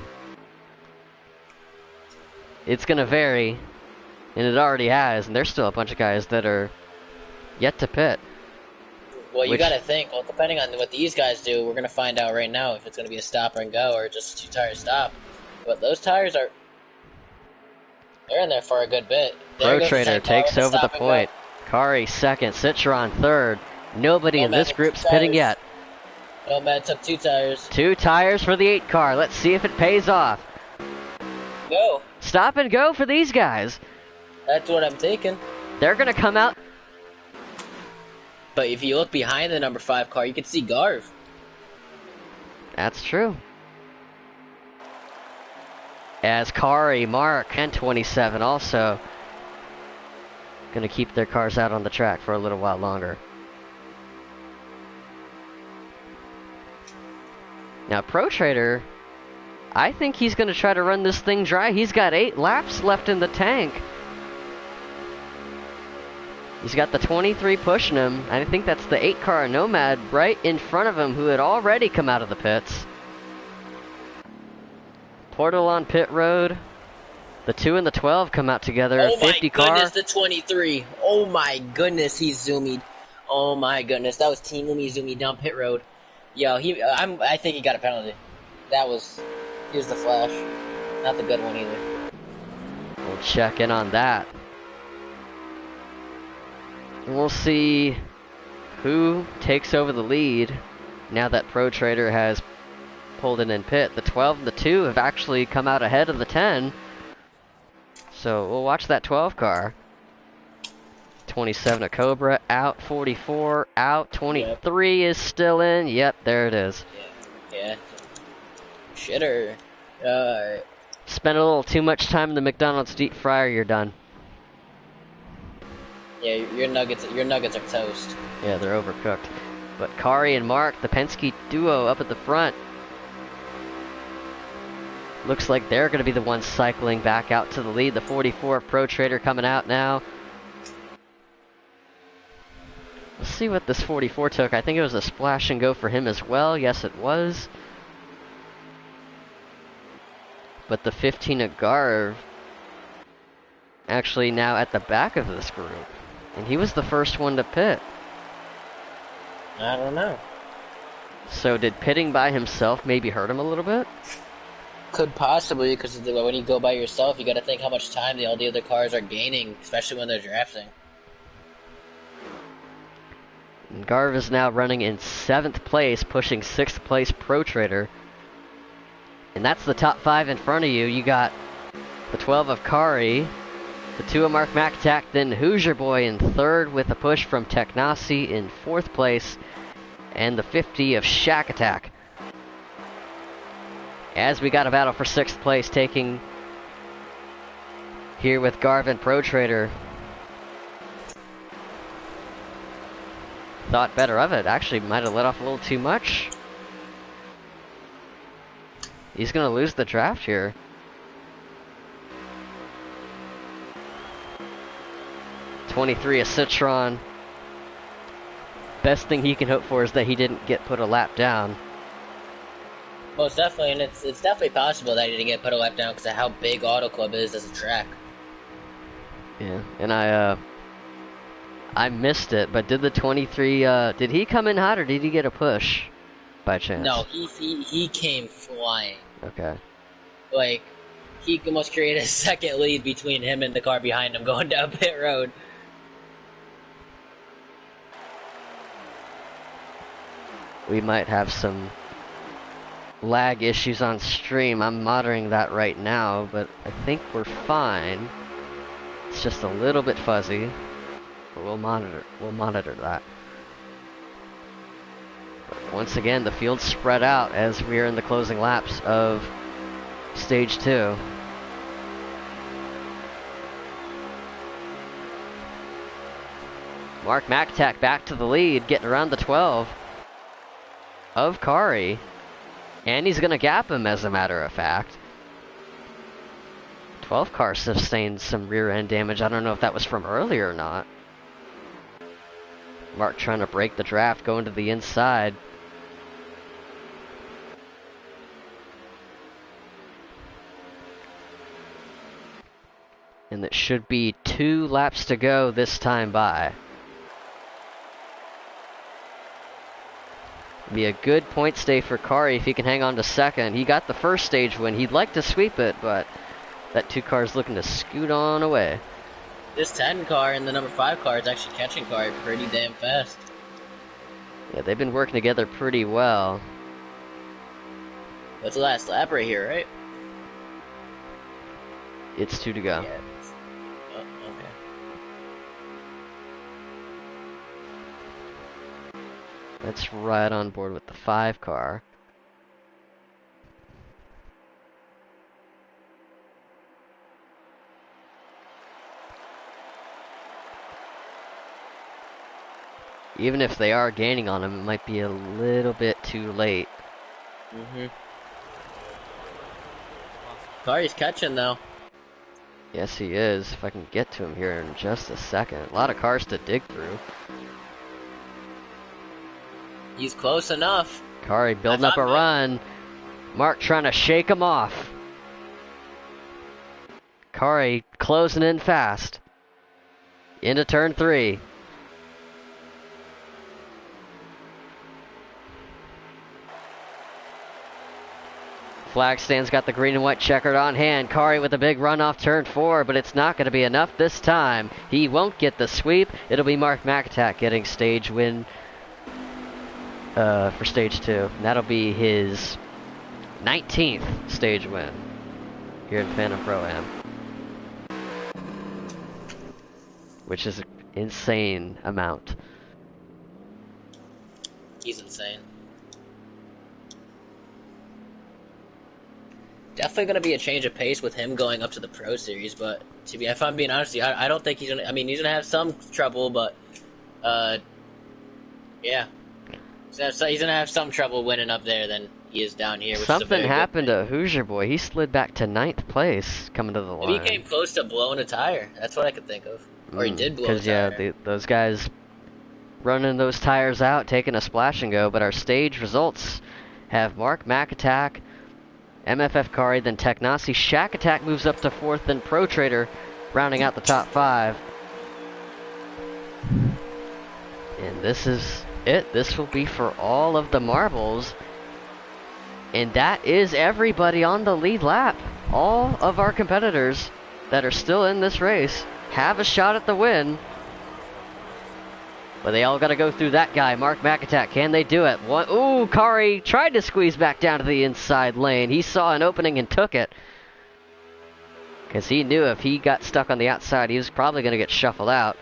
It's going to vary. And it already has. And there's still a bunch of guys that are yet to pit. Well, you got to think, well, depending on what these guys do, we're going to find out right now if it's going to be a stop and go or just a 2-tire stop. But those tires are... They're in there for a good bit. Pro Trader takes over the point. Kari second, Citron third. Nobody in this group's pitting yet. Nomad took 2 tires. 2 tires for the 8 car. Let's see if it pays off. Go. Stop and go for these guys. That's what I'm thinking. They're gonna come out. But if you look behind the number 5 car, you can see Garv. That's true. As Kari, Mark, and 27 also gonna keep their cars out on the track for a little while longer. Now, Pro Trader, I think he's gonna try to run this thing dry. He's got 8 laps left in the tank. He's got the 23 pushing him. I think that's the 8 car Nomad right in front of him who had already come out of the pits. Portal on pit road. The 2 and the 12 come out together. Oh 50 my car. goodness, the 23. Oh my goodness, he's zoomed. Oh my goodness, that was Team Umi zoomed down pit road. Yo, I think he got a penalty. Here's the flash. Not the good one either. We'll check in on that. And we'll see who takes over the lead now that Pro Trader has pulled in pit. The 12 and the 2 have actually come out ahead of the 10. So we'll watch that 12 car. 27 a Cobra out, 44 out, 23 is still in. Yep, there it is. Yeah. Shitter. Alright. Spend a little too much time in the McDonald's deep fryer, you're done. Yeah, your nuggets are toast. Yeah, they're overcooked. But Kari and Mark, the Penske duo up at the front. Looks like they're going to be the ones cycling back out to the lead. The 44 Pro Trader coming out now. Let's see what this 44 took. I think it was a splash and go for him as well. Yes, it was. But the 15 of Garv actually now at the back of this group. And he was the first one to pit. I don't know. So did pitting by himself maybe hurt him a little bit? Could possibly, because when you go by yourself, you got to think how much time all the other cars are gaining, especially when they're drafting. And Garv is now running in 7th place, pushing 6th place Pro Trader. And that's the top 5 in front of you. You got the 12 of Kari, the 2 of Mark McTack, then Hoosier Boy in 3rd with a push from Technasi in 4th place, and the 50 of Shack Attack. As we got a battle for 6th place taking here with Garvin Pro Trader. Thought better of it. Actually, might have let off a little too much. He's going to lose the draft here. '23 a Citron. Best thing he can hope for is that he didn't get put a lap down. Most definitely, and it's definitely possible that he didn't get put a lap down because of how big Auto Club is as a track. Yeah, and I missed it, but did the 23, did he come in hot or did he get a push by chance? No, he came flying. Okay. Like, he almost created a second lead between him and the car behind him going down pit road. We might have some lag issues on stream. I'm monitoring that right now, but I think we're fine. It's just a little bit fuzzy, but we'll monitor that. But once again, the field's spread out as we are in the closing laps of stage 2. Mark McTack back to the lead, getting around the 12 of Kari. And he's going to gap him, as a matter of fact. 12 car sustained some rear end damage. I don't know if that was from earlier or not. Mark trying to break the draft, going to the inside. And it should be 2 laps to go this time by. Be a good point stay for Kari if he can hang on to 2nd. He got the first stage win. He'd like to sweep it, but that 2 car is looking to scoot on away. This 10 car and the number 5 car is actually catching Kari pretty damn fast. Yeah, they've been working together pretty well. That's the last lap right here, right? It's 2 to go. Yeah. Oh, That's right on board with the 5 car. Even if they are gaining on him, it might be a little bit too late. Kari's catching though. Yes, he is. If I can get to him here in just a second. A lot of cars to dig through. He's close enough. Kari building up a run. Mark trying to shake him off. Kari closing in fast. Into turn 3. Flag stand's got the green and white checkered on hand. Kari with a big run off turn 4, but it's not going to be enough this time. He won't get the sweep. It'll be Mark McAtack getting stage win for stage 2. And that'll be his 19th stage win here in Phantom Pro-Am. Which is an insane amount. He's insane. Definitely going to be a change of pace with him going up to the Pro Series, but if I'm being honest with you, I don't think he's going to... I mean, he's going to have some trouble, but... yeah. He's going to have some trouble winning up there than he is down here. Something happened to Hoosier Boy. He slid back to 9th place coming to the line. Maybe he came close to blowing a tire. That's what I could think of. Or he did blow a tire. Because, yeah, those guys running those tires out, taking a splash and go, but our stage results have Mark McAtack, MFF Kari, then Technasi. Shack Attack moves up to 4th, then Pro Trader rounding out the top 5. And this is it. This will be for all of the marbles. And that is everybody on the lead lap. All of our competitors that are still in this race have a shot at the win. But they all got to go through that guy, Mark McAtack. Can they do it? Ooh, Kari tried to squeeze back down to the inside lane. He saw an opening and took it. Because he knew if he got stuck on the outside, he was probably going to get shuffled out.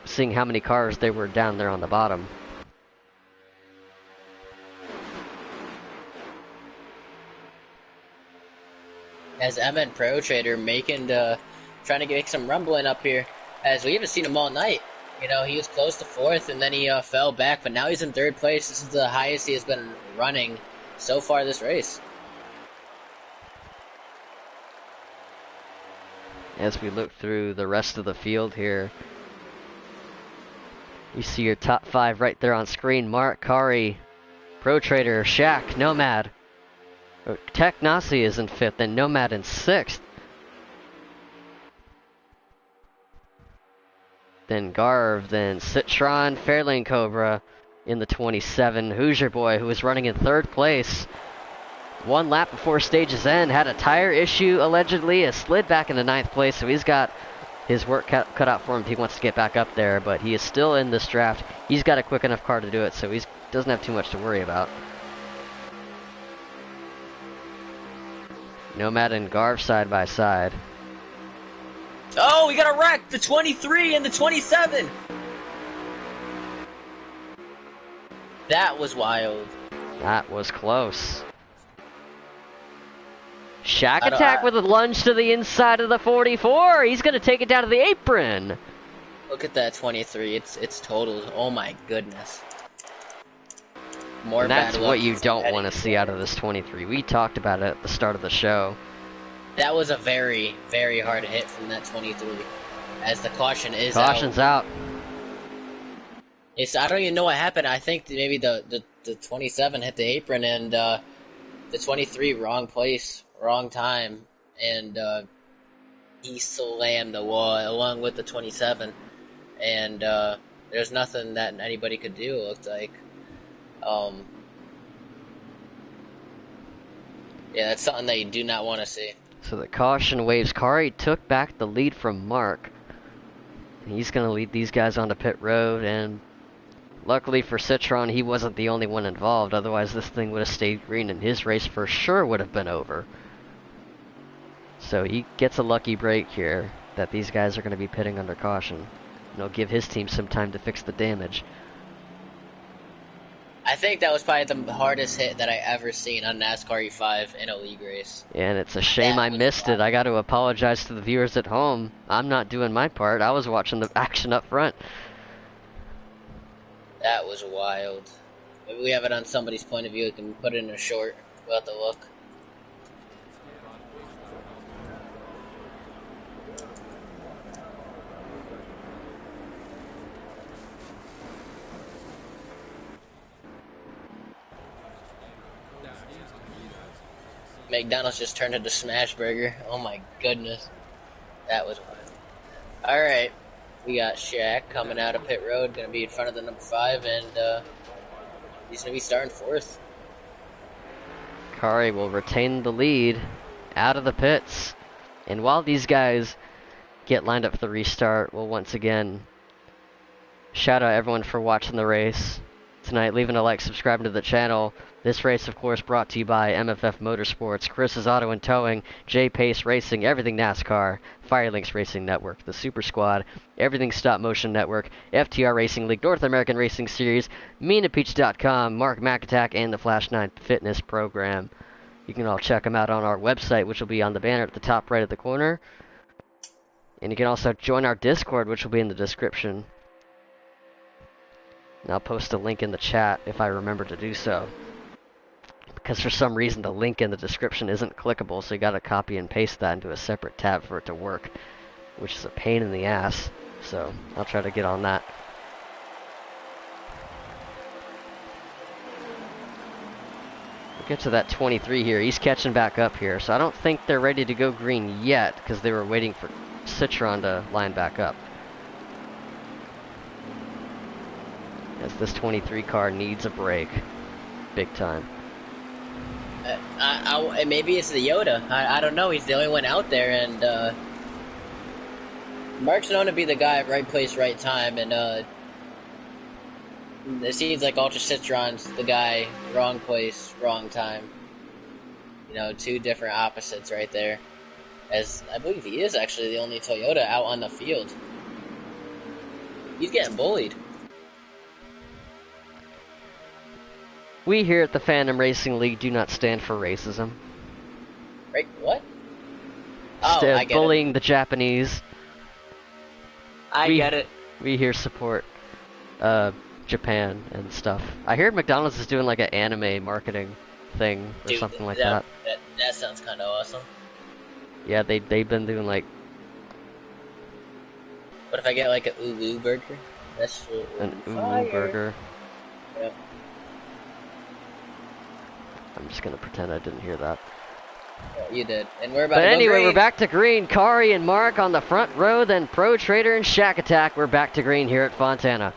Seeing how many cars there were down there on the bottom. As MN Pro Trader trying to make some rumbling up here, as we haven't seen him all night. You know, he was close to 4th, and then he fell back, but now he's in 3rd place. This is the highest he has been running so far this race. As we look through the rest of the field here, you see your top 5 right there on screen. Mark, Kari, Pro Trader, Shaq, Nomad. Technasi is in 5th, and Nomad in 6th. Then Garv, then Citron, Fairlane Cobra in the 27. Hoosier Boy, who was running in 3rd place. 1 lap before stage's end, had a tire issue allegedly, has slid back into 9th place, so he's got his work cut out for him if he wants to get back up there, but he is still in this draft. He's got a quick enough car to do it, so he doesn't have too much to worry about. Nomad and Garv side by side. Oh, we got a wreck! The 23 and the 27! That was wild. That was close. Shack Attack with a lunge to the inside of the 44. He's going to take it down to the apron. Look at that 23. It's totaled. Oh my goodness. More and that's bad what you don't want to see out of this 23. We talked about it at the start of the show. That was a very, very hard hit from that 23. As the caution is Caution's out. I don't even know what happened. I think maybe the 27 hit the apron and the 23 wrong place, wrong time, and he slammed the wall along with the 27. And there's nothing that anybody could do, it looked like. Yeah, that's something that you do not want to see. So the caution waves. Kari took back the lead from Mark. He's going to lead these guys onto pit road, and luckily for Citron, he wasn't the only one involved. Otherwise, this thing would have stayed green, and his race for sure would have been over. So he gets a lucky break here that these guys are going to be pitting under caution. And it'll give his team some time to fix the damage. I think that was probably the hardest hit that I ever seen on NASCAR E5 in a league race. And it's a shame I missed it. I got to apologize to the viewers at home. I'm not doing my part. I was watching the action up front. That was wild. Maybe we have it on somebody's point of view. We can put it in a short. We'll have to look. McDonald's just turned into Smash Burger. Oh my goodness. That was wild. Alright. We got Shaq coming out of pit road. Going to be in front of the number 5. And he's going to be starting 4th. Kari will retain the lead out of the pits. And while these guys get lined up for the restart, we'll once again shout out everyone for watching the race tonight, leaving a like, subscribing to the channel. This race, of course, brought to you by MFF Motorsports, Chris's Auto and Towing, J Pace Racing, Everything NASCAR, Firelinks Racing Network, the Super Squad, Everything Stop Motion Network, FTR Racing League, North American Racing Series, MeanaPeach.com, Mark McAttack, and the Flash 9 Fitness Program. You can all check them out on our website, which will be on the banner at the top right of the corner. And you can also join our Discord, which will be in the description. And I'll post a link in the chat if I remember to do so. Because for some reason the link in the description isn't clickable, so you gotta copy and paste that into a separate tab for it to work, which is a pain in the ass. So I'll try to get on that. We'll get to that 23 here. He's catching back up here, so I don't think they're ready to go green yet, because they were waiting for Citron to line back up. As this 23 car needs a break. Big time. Maybe it's the Yoda. I don't know. He's the only one out there, and Mark's known to be the guy, right place, right time, and it seems like Ultra Citron's the guy, wrong place, wrong time. You know, two different opposites right there. As I believe he is actually the only Toyota out on the field. He's getting bullied. We here at the Fandom Racing League do not stand for racism. Right? What? Oh, I get bullying it. the Japanese. I get it. We here support Japan and stuff. I heard McDonald's is doing like an anime marketing thing or something like that. That sounds kind of awesome. Yeah, they've been doing like. What if I get like a Ulu burger? That's an Ulu burger. Yep. I'm just gonna pretend I didn't hear that. Yeah, you did. And we're about but to anyway, go green. We're back to green. Kari and Mark on the front row, then Pro Trader and Shack Attack. We're back to green here at Fontana.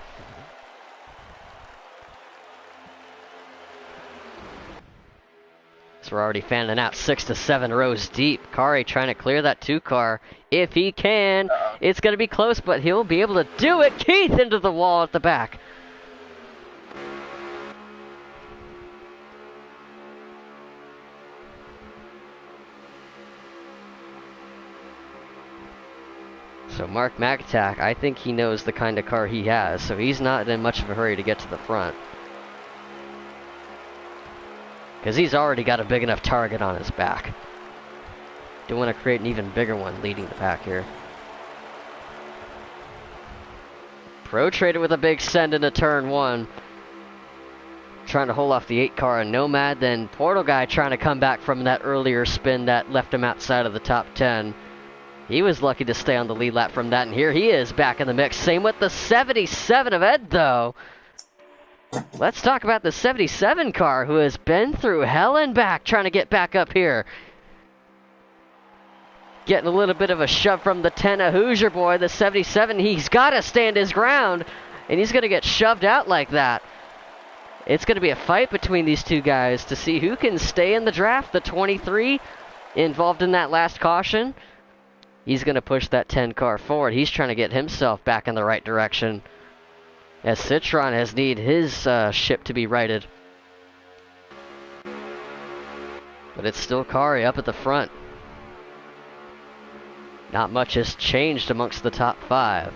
So we're already fanning out 6 to 7 rows deep. Kari trying to clear that 2 car. If he can, it's going to be close, but he'll be able to do it. Keith into the wall at the back. So Mark McAttack, I think he knows the kind of car he has, so he's not in much of a hurry to get to the front. Because he's already got a big enough target on his back. Don't want to create an even bigger one leading the pack here. Pro Trader with a big send into turn 1. Trying to hold off the 8 car and Nomad, then Portal Guy trying to come back from that earlier spin that left him outside of the top 10. He was lucky to stay on the lead lap from that, and here he is back in the mix. Same with the 77 of Ed, though. Let's talk about the 77 car, who has been through hell and back trying to get back up here. Getting a little bit of a shove from the 10 of Hoosier Boy, the 77. He's got to stand his ground, and he's going to get shoved out like that. It's going to be a fight between these two guys to see who can stay in the draft. The 23 involved in that last caution. He's going to push that 10 car forward. He's trying to get himself back in the right direction, as Citron has need his ship to be righted. But it's still Kari up at the front. Not much has changed amongst the top 5.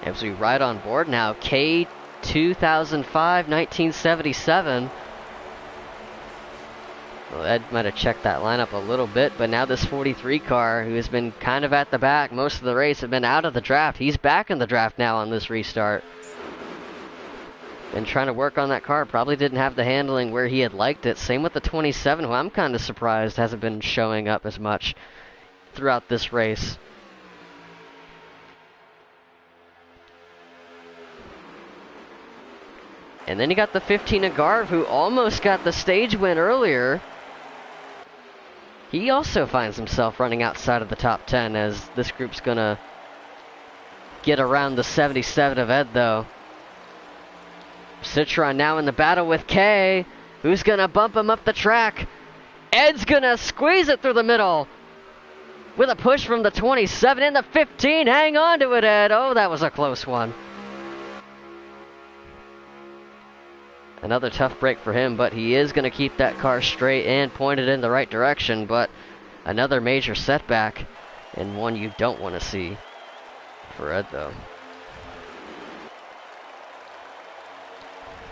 As we ride on board now, K 2005 1977. Well, Ed might have checked that lineup a little bit, but now this 43 car, who has been kind of at the back most of the race, have been out of the draft. He's back in the draft now on this restart. Been trying to work on that car. Probably didn't have the handling where he had liked it. Same with the 27, who I'm kind of surprised hasn't been showing up as much throughout this race. And then you got the 15 Agarv, who almost got the stage win earlier. He also finds himself running outside of the top 10, as this group's gonna get around the 77 of Ed, though. Citron now in the battle with K, who's gonna bump him up the track. Ed's gonna squeeze it through the middle with a push from the 27 and the 15. Hang on to it, Ed. Oh, that was a close one. Another tough break for him, but he is going to keep that car straight and pointed in the right direction. But another major setback, and one you don't want to see for Ed, though.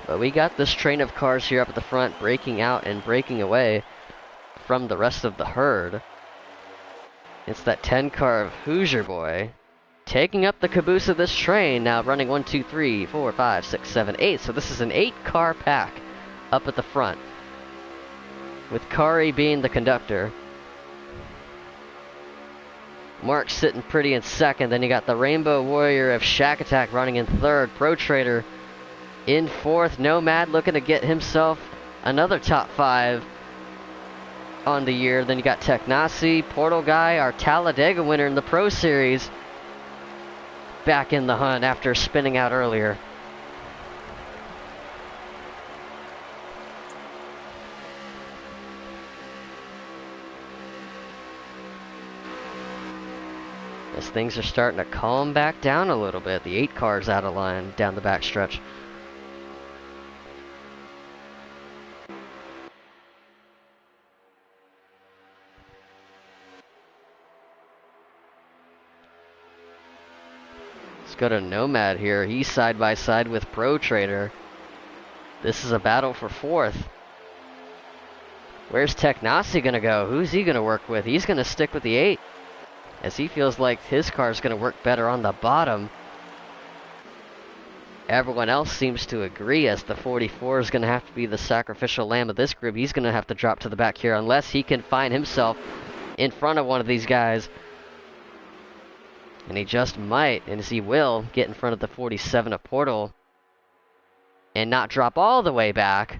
But we got this train of cars here up at the front, breaking out and breaking away from the rest of the herd. It's that 10 car of Hoosier Boy taking up the caboose of this train, now running 1, 2, 3, 4, 5, 6, 7, 8. So this is an 8-car pack up at the front, with Kari being the conductor. Mark sitting pretty in second. Then you got the Rainbow Warrior of Shack Attack running in third. Pro Trader in fourth. Nomad looking to get himself another top 5 on the year. Then you got Technasi, Portal Guy, our Talladega winner in the Pro Series, back in the hunt after spinning out earlier. As things are starting to calm back down a little bit. The 8 cars out of line down the back stretch. Let's go to Nomad here. He's side by side with Pro Trader. This is a battle for 4th. Where's Technasi gonna go? Who's he gonna work with? He's gonna stick with the 8, as he feels like his car is gonna work better on the bottom. Everyone else seems to agree, as the 44 is gonna have to be the sacrificial lamb of this group. He's gonna have to drop to the back here unless he can find himself in front of one of these guys. And he just might, and as he will, get in front of the 47 of Portal and not drop all the way back.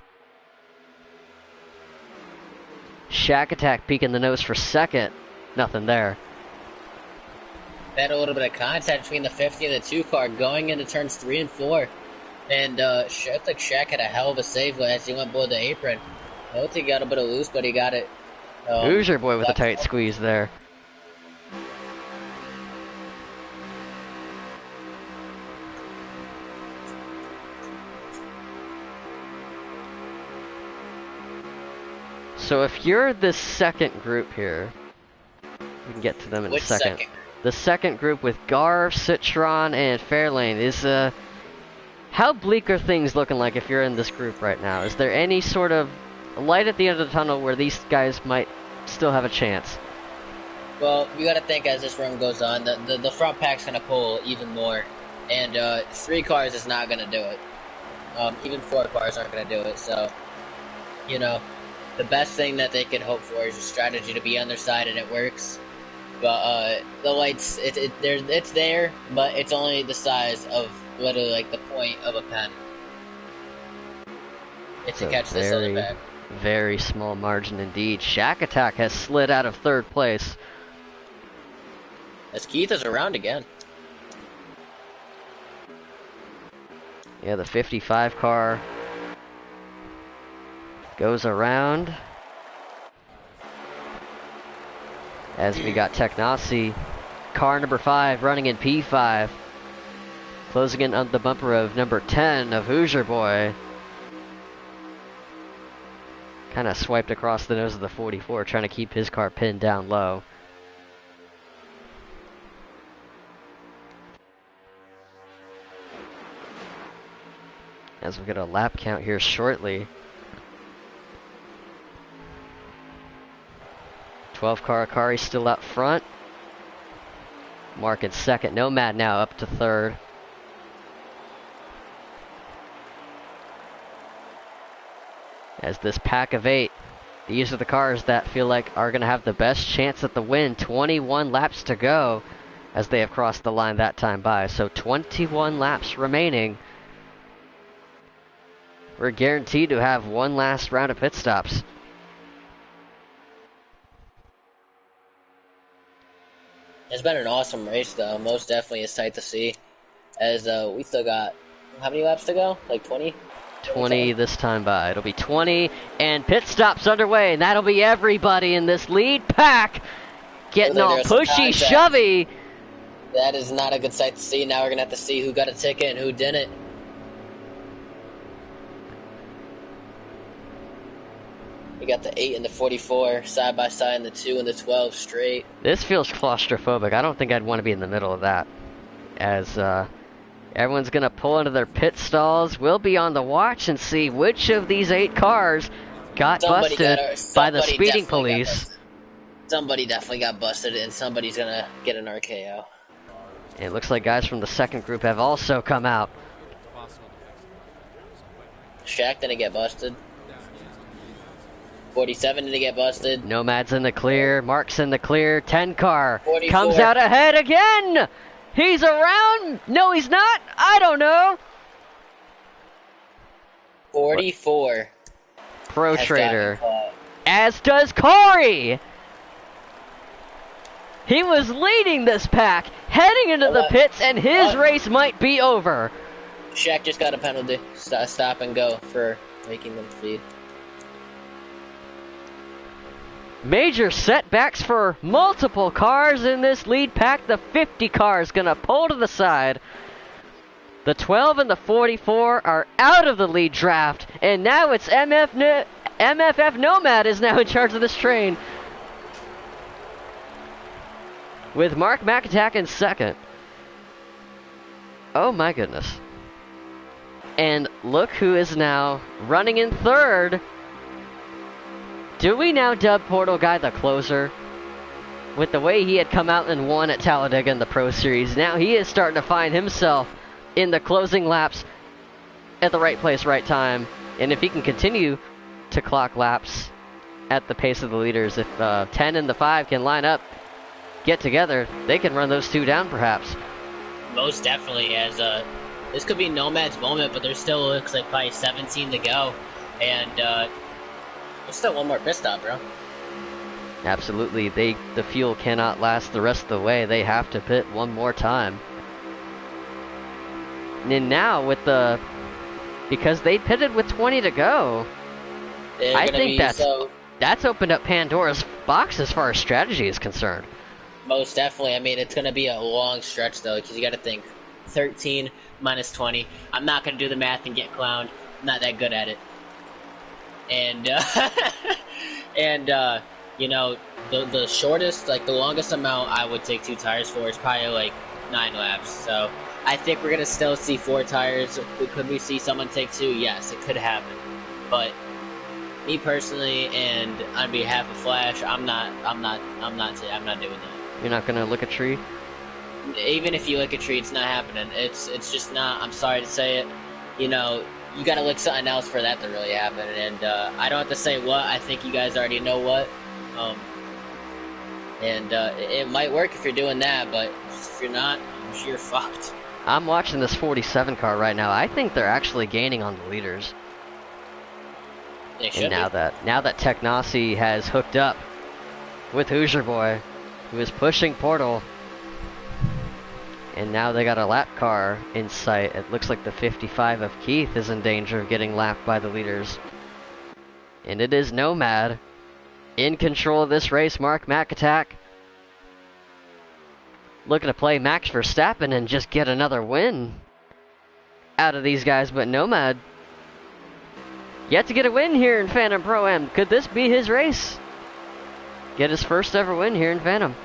Shack Attack peeking the nose for second. Nothing there. Had a little bit of contact between the 50 and the 2 car going into turns 3 and 4. And I think Shack had a hell of a save as he went below the apron. I don't think he got a bit of loose, but he got it. Hoosier Boy with a tight squeeze there. So if you're the second group here, we can get to them in a second. The second group with Garv, Citron, and Fairlane is how bleak are things looking like if you're in this group right now? Is there any sort of light at the end of the tunnel where these guys might still have a chance? Well, you got to think as this run goes on, the front pack's gonna pull even more, and 3 cars is not gonna do it. Even 4 cars aren't gonna do it. So, you know, the best thing that they could hope for is a strategy to be on their side, and it works. But the lights, it's there, but it's only the size of literally like the point of a pen. It's to catch this other back. Very small margin indeed. Shack Attack has slid out of 3rd place. As Keith is around again. Yeah, the 55 car goes around, as we got Technasi, car number 5 running in P5, closing in on the bumper of number 10 of Hoosier Boy. Kind of swiped across the nose of the 44, trying to keep his car pinned down low. as we get a lap count here shortly. 12 car Akari still up front. Mark in second. Nomad now up to third. As this pack of 8, these are the cars that feel like are going to have the best chance at the win. 21 laps to go as they have crossed the line that time by. So 21 laps remaining. We're guaranteed to have one last round of pit stops. It's been an awesome race, though. Most definitely a sight to see. As we still got, how many laps to go? Like 20? 20 this time by. It'll be 20, and pit stops underway, and that'll be everybody in this lead pack getting all pushy, shovey. That is not a good sight to see. Now we're going to have to see who got a ticket and who didn't. We got the 8 and the 44 side by side, and the 2 and the 12 straight. This feels claustrophobic. I don't think I'd want to be in the middle of that. As everyone's going to pull into their pit stalls. We'll be on the watch and see which of these 8 cars got busted by the speeding police. Somebody definitely got busted, and somebody's going to get an RKO. It looks like guys from the second group have also come out. Shaq didn't get busted. 47 didn't get busted. Nomad's in the clear. Mark's in the clear. 10 car 44. Comes out ahead again. He's around. No, he's not. I don't know. 44. Pro Trader. As does Corey. He was leading this pack, heading into the pits, and his race might be over. Shaq just got a penalty. Stop and go for making them speed. Major setbacks for multiple cars in this lead pack. The 50 car is going to pull to the side. The 12 and the 44 are out of the lead draft. And now it's MFF Nomad is now in charge of this train. With Mark McAtack in second. Oh my goodness. And look who is now running in third. Do we now dub Portal Guy the closer? With the way he had come out and won at Talladega in the Pro Series, now he is starting to find himself in the closing laps at the right place, right time. And if he can continue to clock laps at the pace of the leaders, if 10 and the 5 can line up, get together, they can run those 2 down perhaps. Most definitely, as this could be Nomad's moment, but there still looks like probably 17 to go. And there's still one more pit stop, bro. Absolutely. The fuel cannot last the rest of the way. They have to pit one more time. And now because they pitted with 20 to go, I think that's opened up Pandora's box as far as strategy is concerned. Most definitely. I mean, it's going to be a long stretch, though, because you got to think 13 minus 20. I'm not going to do the math and get clowned. I'm not that good at it. And, you know, the shortest, like the longest amount I would take 2 tires for is probably like 9 laps. So I think we're going to still see 4 tires. Could we see someone take 2? Yes, it could happen. But me personally, and on behalf of Flash, I'm not doing that. You're not going to lick a tree? Even if you lick a tree, it's not happening. It's just not. I'm sorry to say it. You know, you gotta lick something else for that to really happen. And I don't have to say what. I think you guys already know what. It might work if you're doing that, but if you're not, I'm sure you're fucked. I'm watching this 47 car right now. I think they're actually gaining on the leaders. They should. And now that Technasi has hooked up with Hoosier Boy, who is pushing Portal. And now they got a lap car in sight. It looks like the 55 of Keith is in danger of getting lapped by the leaders. And it is Nomad in control of this race. Mark McAtack looking to play Max Verstappen and just get another win out of these guys. But Nomad yet to get a win here in Phantom Pro-Am. Could this be his race? Get his first ever win here in Phantom.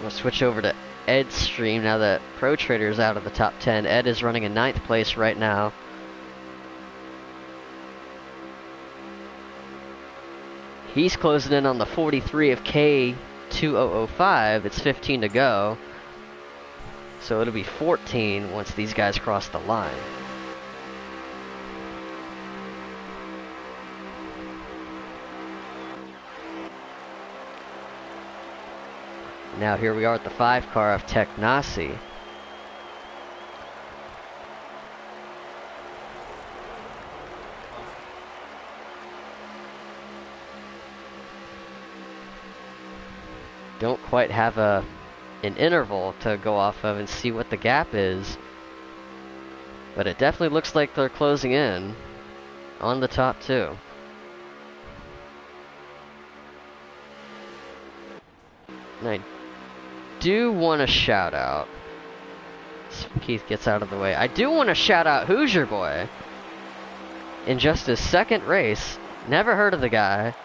We'll switch over to Ed's stream now that Pro Trader's out of the top 10. Ed is running in 9th place right now. He's closing in on the 43 of K2005. It's 15 to go. So it'll be 14 once these guys cross the line. Now here we are at the 5 car of Teknasi. Don't quite have an interval to go off of and see what the gap is. But it definitely looks like they're closing in on the top 2. And I do want to shout out, so Keith gets out of the way, I do want to shout out Hoosier Boy. In just his 2nd race, never heard of the guy.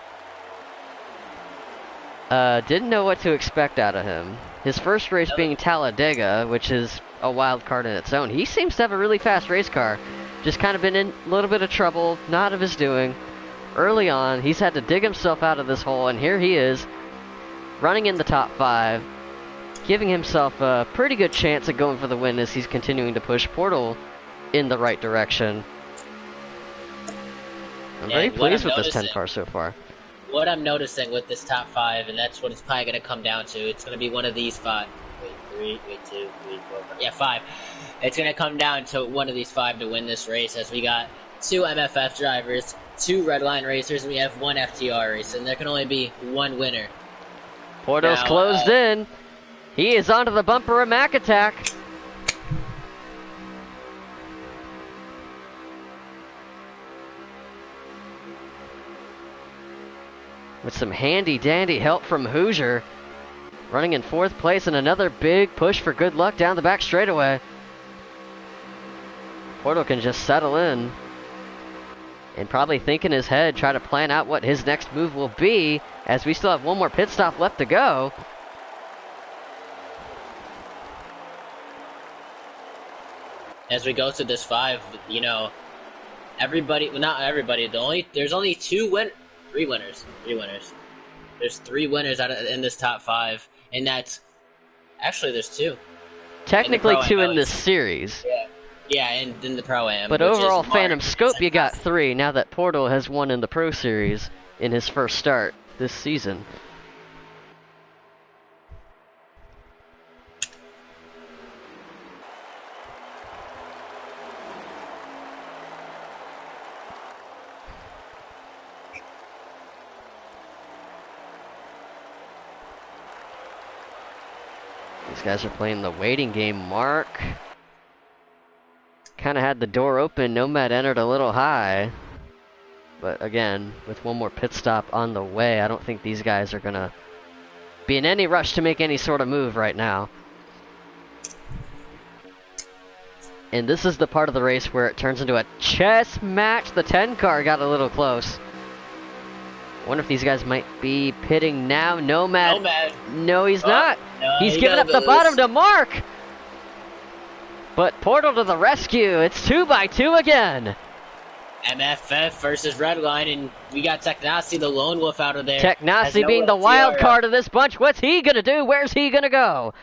Didn't know what to expect out of him. His first race being Talladega, which is a wild card in its own. He seems to have a really fast race car. Just kind of been in a little bit of trouble, not of his doing. Early on, he's had to dig himself out of this hole, and here he is, running in the top 5, giving himself a pretty good chance at going for the win as he's continuing to push Portal in the right direction. I'm very pleased with this 10 car so far. What I'm noticing with this top 5, and that's what it's probably going to come down to, it's going to be one of these 5. Wait, 2, 3, 4, 5. Yeah, 5. It's going to come down to one of these 5 to win this race, as we got 2 MFF drivers, 2 Redline racers, and we have 1 FTR racer, and there can only be 1 winner. Porto's closed in. He is onto the bumper of Mac Attack. With some handy-dandy help from Hoosier. Running in 4th place and another big push for good luck down the back straightaway. Porto can just settle in. And probably think in his head, try to plan out what his next move will be, as we still have 1 more pit stop left to go. As we go to this 5, you know, everybody, well, not everybody, there's only 3 winners. There's 3 winners in this top 5, and that's, actually there's 2. Technically 2 in this series. Yeah, and in the Pro-Am. But overall, Phantom Scope, you got 3, now that Portal has won in the Pro Series in his first start this season. These guys are playing the waiting game. Mark kind of had the door open. Nomad entered a little high. But again, with 1 more pit stop on the way, I don't think these guys are going to be in any rush to make any sort of move right now. And this is the part of the race where it turns into a chess match. The 10 car got a little close. Wonder if these guys might be pitting now. Nomad. No, he's not. No, he's giving up the bottom to Mark. But Portal to the rescue. It's 2x2 again. MFF versus Redline, and we got Teknasi, the lone wolf, out of there. Teknasi being the wild card of this bunch. What's he gonna do? Where's he gonna go?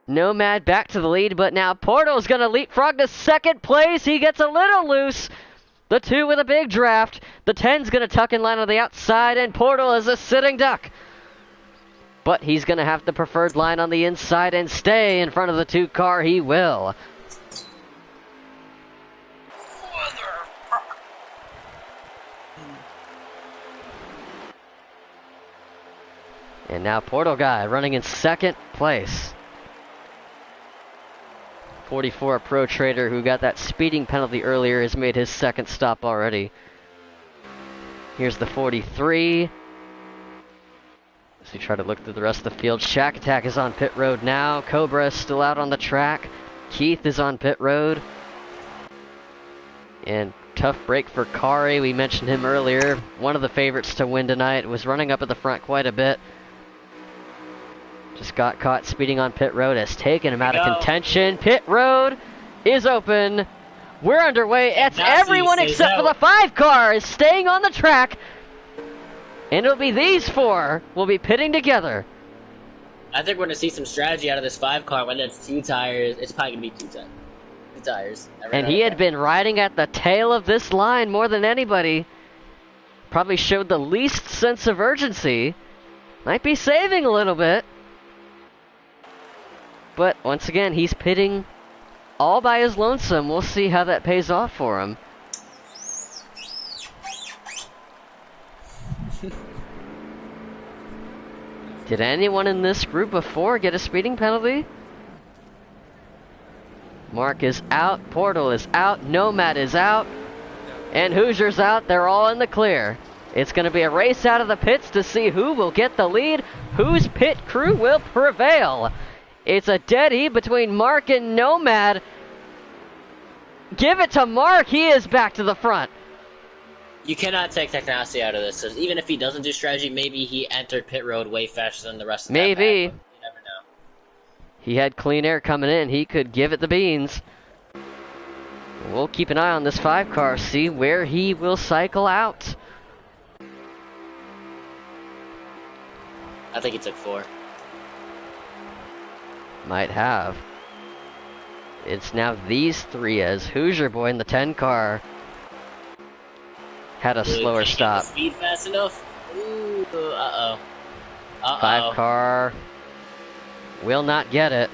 Nomad back to the lead, but now Portal's gonna leapfrog to 2nd place. He gets a little loose. The 2 with a big draft. The 10's gonna tuck in line on the outside, and Portal is a sitting duck. But he's gonna have the preferred line on the inside and stay in front of the 2 car. He will. And now Portal guy running in 2nd place. 44 Pro Trader, who got that speeding penalty earlier, has made his 2nd stop already. Here's the 43. As we try to look through the rest of the field, Shack Attack is on pit road now. Cobra is still out on the track. Keith is on pit road. And tough break for Kari. We mentioned him earlier. One of the favorites to win tonight. Was running up at the front quite a bit. Just got caught speeding on pit road. Has taken him out of go. contention. Pit road is open. We're underway. It's Nazi everyone stays except for out. the 5 car is staying on the track. And it'll be these 4 will be pitting together. I think we're going to see some strategy out of this 5 car. Whether it's 2 tires, it's probably going to be 2 tires. And he had been riding at the tail of this line more than anybody. Probably showed the least sense of urgency. Might be saving a little bit. But once again, he's pitting all by his lonesome. We'll see how that pays off for him. Did anyone in this group before get a speeding penalty? Mark is out, Portal is out, Nomad is out, and Hoosier's out. They're all in the clear. It's going to be a race out of the pits to see who will get the lead, whose pit crew will prevail. It's a dead heat between Mark and Nomad. Give it to Mark. He is back to the front. You cannot take Technasty out of this. So even if he doesn't do strategy, maybe he entered pit road way faster than the rest of Maybe. that pack, but you never know. He had clean air coming in. He could give it the beans. We'll keep an eye on this 5 car, see where he will cycle out. I think he took 4. Might have. It's now these 3 as Hoosier Boy in the 10 car had a Really slower can't get stop. the speed fast enough. Ooh, uh-oh. 5 car will not get it.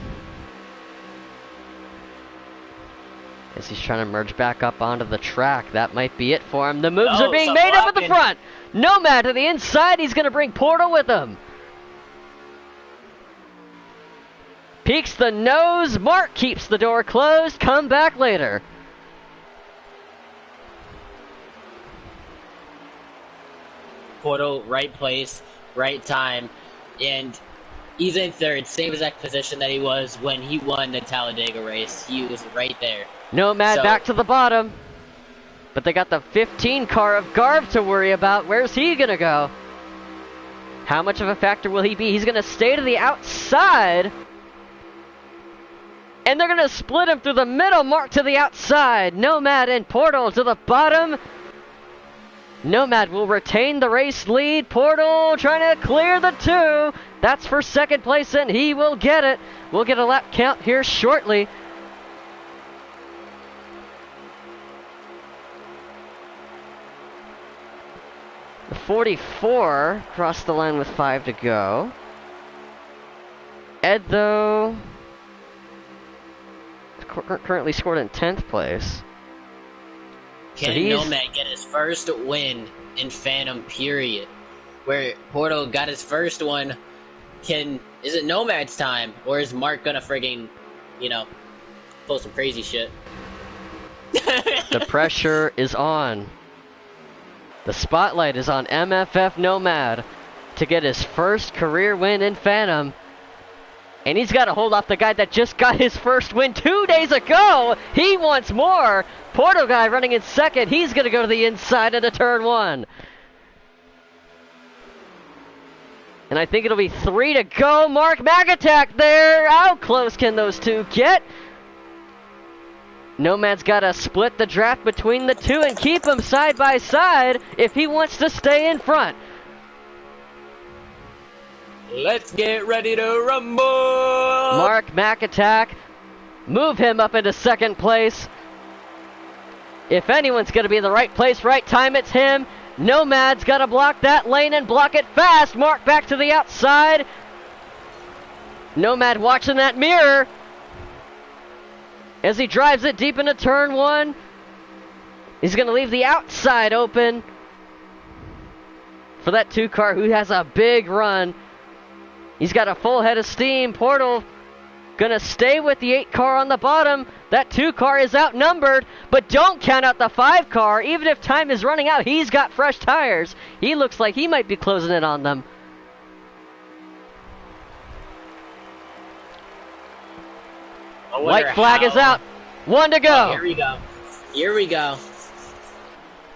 As he's trying to merge back up onto the track. That might be it for him. The moves No, are being stop made up at the blocking. front. Nomad to the inside. He's going to bring Portal with him. Peeks the nose. Mark keeps the door closed. Come back later. Portal, right place, right time, and he's in 3rd, same exact position that he was when he won the Talladega race. He was right there. Nomad So- back to the bottom. But they got the 15 car of Garv to worry about. Where's he going to go? How much of a factor will he be? He's going to stay to the outside. And they're going to split him through the middle. Mark to the outside. Nomad and Portal to the bottom. Nomad will retain the race lead. Portal trying to clear the 2. That's for 2nd place, and he will get it. We'll get a lap count here shortly. The 44 crossed the line with 5 to go. Ed, though, currently scored in 10th place. Can Nomad get his first win in Phantom, period? Where Portal got his first one, is it Nomad's time? Or is Mark gonna friggin', pull some crazy shit? The pressure is on. The spotlight is on MFF Nomad to get his first career win in Phantom. And he's got to hold off the guy that just got his first win 2 days ago. He wants more. Portal guy running in 2nd. He's going to go to the inside into turn 1. And I think it'll be 3 to go. Mark McAttack there. How close can those 2 get? Nomad's got to split the draft between the 2 and keep them side by side if he wants to stay in front. Let's get ready to rumble! Mark McAttack, move him up into 2nd place. If anyone's going to be in the right place, right time, it's him. Nomad's got to block that lane and block it fast. Mark back to the outside. Nomad watching that mirror as he drives it deep into turn 1. He's going to leave the outside open for that 2 car who has a big run. He's got a full head of steam. Portal gonna stay with the 8 car on the bottom. That 2 car is outnumbered, but don't count out the 5 car. Even if time is running out, he's got fresh tires. He looks like he might be closing in on them. White flag is out. 1 to go. Oh, here we go. Here we go.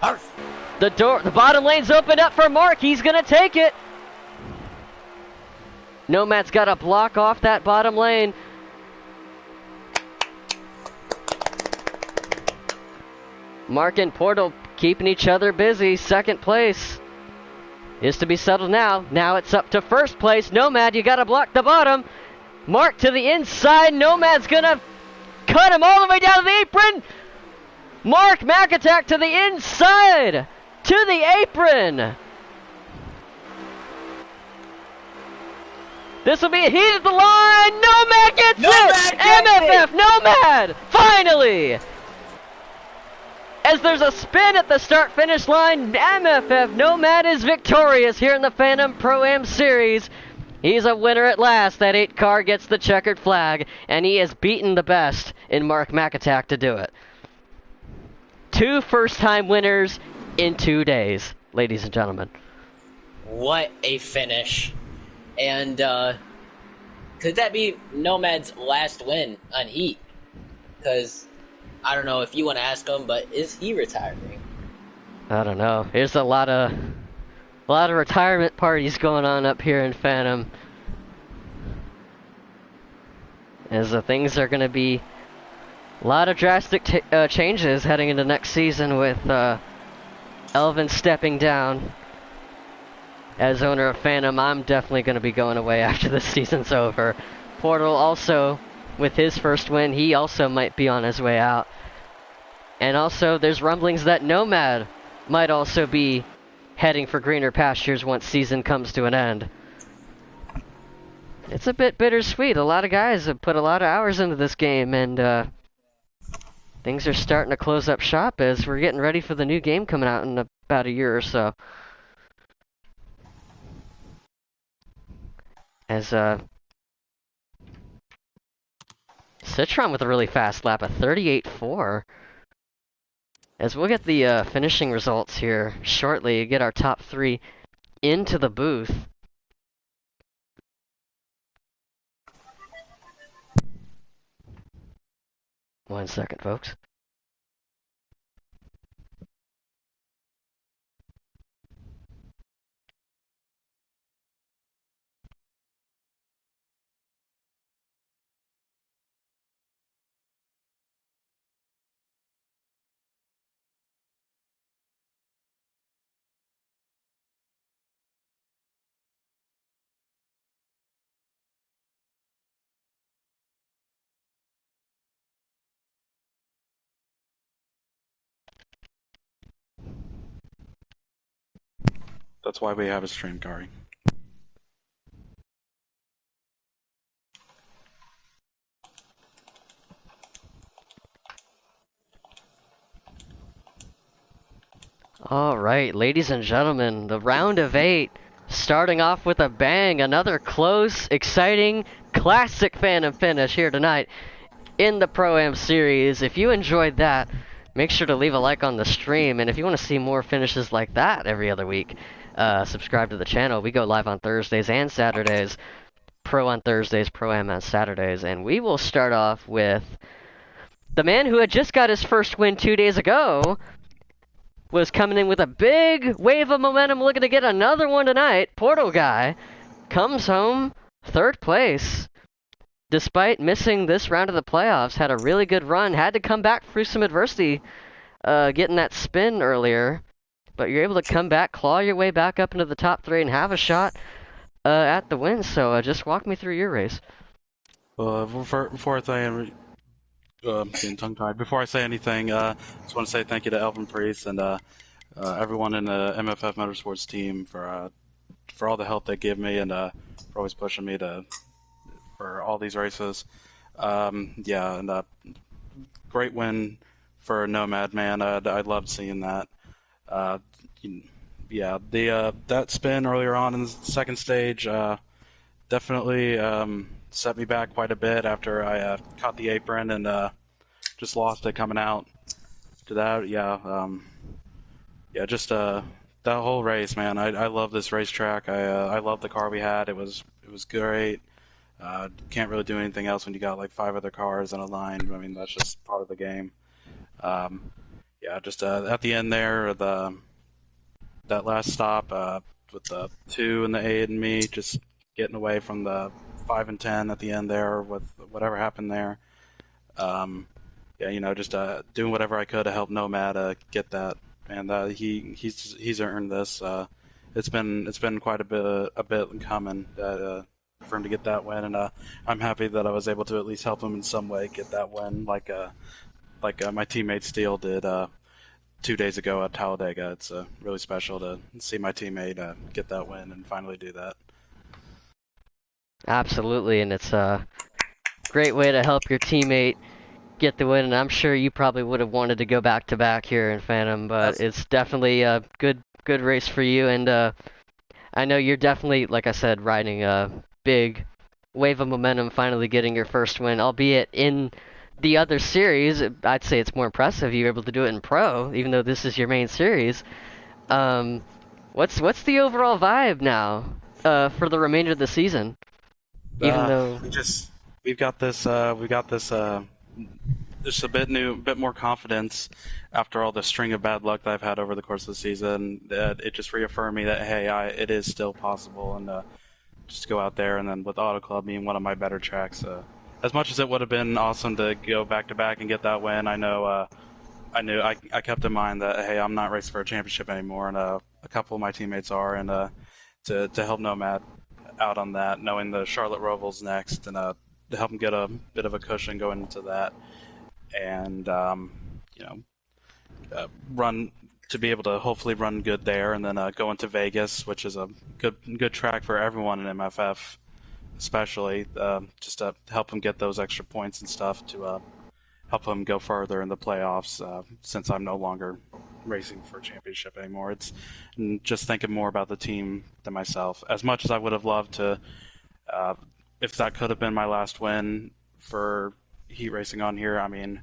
Arf. The bottom lane's opened up for Mark. He's gonna take it. Nomad's got to block off that bottom lane. Mark and Portal keeping each other busy. Second place is to be settled now. Now it's up to first place. Nomad, you got to block the bottom. Mark to the inside. Nomad's going to cut him all the way down to the apron. Mark McAttack to the inside. To the apron. This will be a heat at the line. Nomad gets it. MFF Nomad. Finally. As there's a spin at the start-finish line, MFF Nomad is victorious here in the Phantom Pro-Am Series. He's a winner at last. That 8 car gets the checkered flag, and he has beaten the best in Mark McAttack to do it. 2 first-time winners in 2 days, ladies and gentlemen. What a finish. And, could that be Nomad's last win on Heat? Because I don't know if you want to ask him, but is he retiring? I don't know. There's a lot of retirement parties going on up here in Phantom. As things are going to be a lot of drastic changes heading into next season with Elvin stepping down. As owner of Phantom, I'm definitely going to be going away after this season's over. Portal also, with his first win, he also might be on his way out. And also, there's rumblings that Nomad might also be heading for greener pastures once season comes to an end. It's a bit bittersweet. A lot of guys have put a lot of hours into this game, and things are starting to close up shop as we're getting ready for the new game coming out in about a year or so. As Citron with a really fast lap, a 38.4. As we'll get the finishing results here shortly, get our top 3 into the booth. One second, folks. That's why we have a stream, Kari. Alright, ladies and gentlemen, the round of 8 starting off with a bang. Another close, exciting, classic Phantom finish here tonight in the Pro-Am Series. If you enjoyed that, make sure to leave a like on the stream. And if you want to see more finishes like that every other week, subscribe to the channel. We go live on Thursdays and Saturdays. Pro on Thursdays, Pro-Am on Saturdays. And we will start off with the man who had just got his first win 2 days ago. Was coming in with a big wave of momentum, looking to get another one tonight. Portal Guy comes home 3rd place. Despite missing this round of the playoffs, had a really good run. Had to come back through some adversity, getting that spin earlier. But you're able to come back, claw your way back up into the top 3, and have a shot at the win. So just walk me through your race. Before I say getting tongue-tied. Before I say anything, just want to say thank you to Elvin Priest and everyone in the MFF Motorsports team for all the help they give me and for always pushing me for all these races. Yeah, and great win for Nomad, man. I loved seeing that. Yeah, that spin earlier on in the second stage definitely set me back quite a bit after I caught the apron and just lost it coming out to that. Yeah, yeah, just that whole race, man. I love this racetrack. I love the car we had. It was great. Can't really do anything else when you got like 5 other cars in a line. I mean, that's just part of the game. Yeah, just at the end there, that last stop with the 2 and the 8 and me, just getting away from the 5 and 10 at the end there with whatever happened there. Yeah, just doing whatever I could to help Nomad get that, and he's earned this. It's been quite a bit coming for him to get that win, and I'm happy that I was able to at least help him in some way get that win, like my teammate Steele did 2 days ago at Talladega. It's really special to see my teammate get that win and finally do that. Absolutely, and it's a great way to help your teammate get the win, and I'm sure you probably would have wanted to go back to back here in Phantom, but it's definitely a good race for you, and I know you're definitely, like I said, riding a big wave of momentum, finally getting your first win, albeit in the other series. I'd say it's more impressive you were able to do it in Pro, even though this is your main series. What's the overall vibe now for the remainder of the season? Even though we've got this just a bit more confidence after all the string of bad luck that I've had over the course of the season. That it just reaffirmed me that hey, it is still possible, and just go out there, and then with Auto Club being one of my better tracks. As much as it would have been awesome to go back to back and get that win, I kept in mind that hey, I'm not racing for a championship anymore, and a couple of my teammates are, and to help Nomad out on that, knowing the Charlotte Roval's next, and to help him get a bit of a cushion going into that, and run to be able to hopefully run good there, and then go into Vegas, which is a good track for everyone in MFF, especially just to help him get those extra points and stuff to help him go further in the playoffs. Since I'm no longer racing for a championship anymore, it's just thinking more about the team than myself. As much as I would have loved to, if that could have been my last win for heat racing on here, I mean,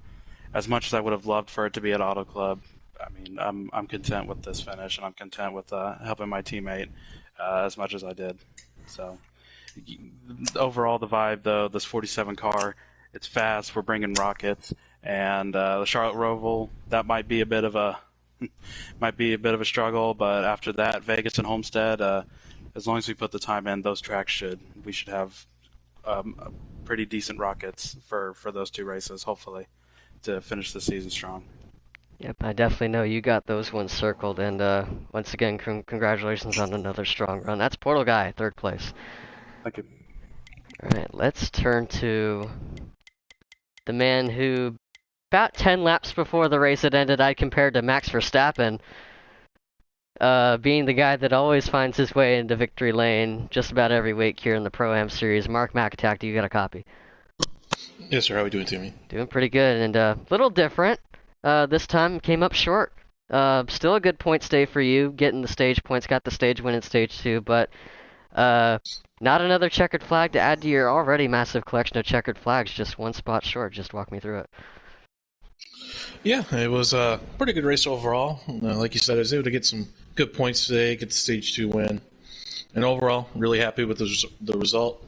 as much as I would have loved for it to be at Auto Club, I mean, I'm content with this finish, and I'm content with helping my teammate as much as I did. So overall, the vibe, though, this 47 car, it's fast. We're bringing rockets, and the Charlotte Roval, that might be a bit of a struggle, but after that, Vegas and Homestead, as long as we put the time in, we should have pretty decent rockets for those two races, hopefully, to finish the season strong. Yep, I definitely know you got those ones circled, and once again, congratulations on another strong run. That's Portal Guy, 3rd place. Thank you. Alright, let's turn to the man who, about 10 laps before the race had ended, I compared to Max Verstappen, being the guy that always finds his way into victory lane just about every week here in the Pro-Am Series. Mark McAtack, do you got a copy? Yes, sir. How are we doing, Timmy? Doing pretty good, and a little different. This time came up short. Still a good points day for you, getting the stage points, got the stage win in stage 2, but not another checkered flag to add to your already massive collection of checkered flags, just one spot short. Just walk me through it. Yeah, it was a pretty good race overall. Like you said, I was able to get some good points today, get the stage 2 win, and overall, really happy with the result,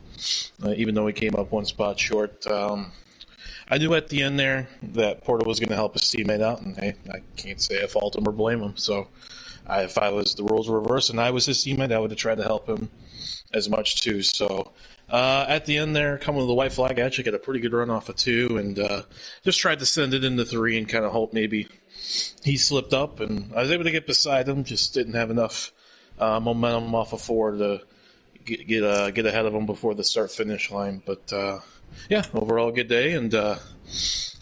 even though we came up one spot short. I knew at the end there that Portal was going to help his teammate out, and hey, I can't say I fault him or blame him. So if the roles were reversed and I was his teammate, I would have tried to help him as much too. So at the end there, coming with the white flag, I actually got a pretty good run off of 2, and just tried to send it into 3 and kind of hope maybe he slipped up, and I was able to get beside him, just didn't have enough momentum off of 4 to get ahead of him before the start-finish line. But yeah, overall good day, and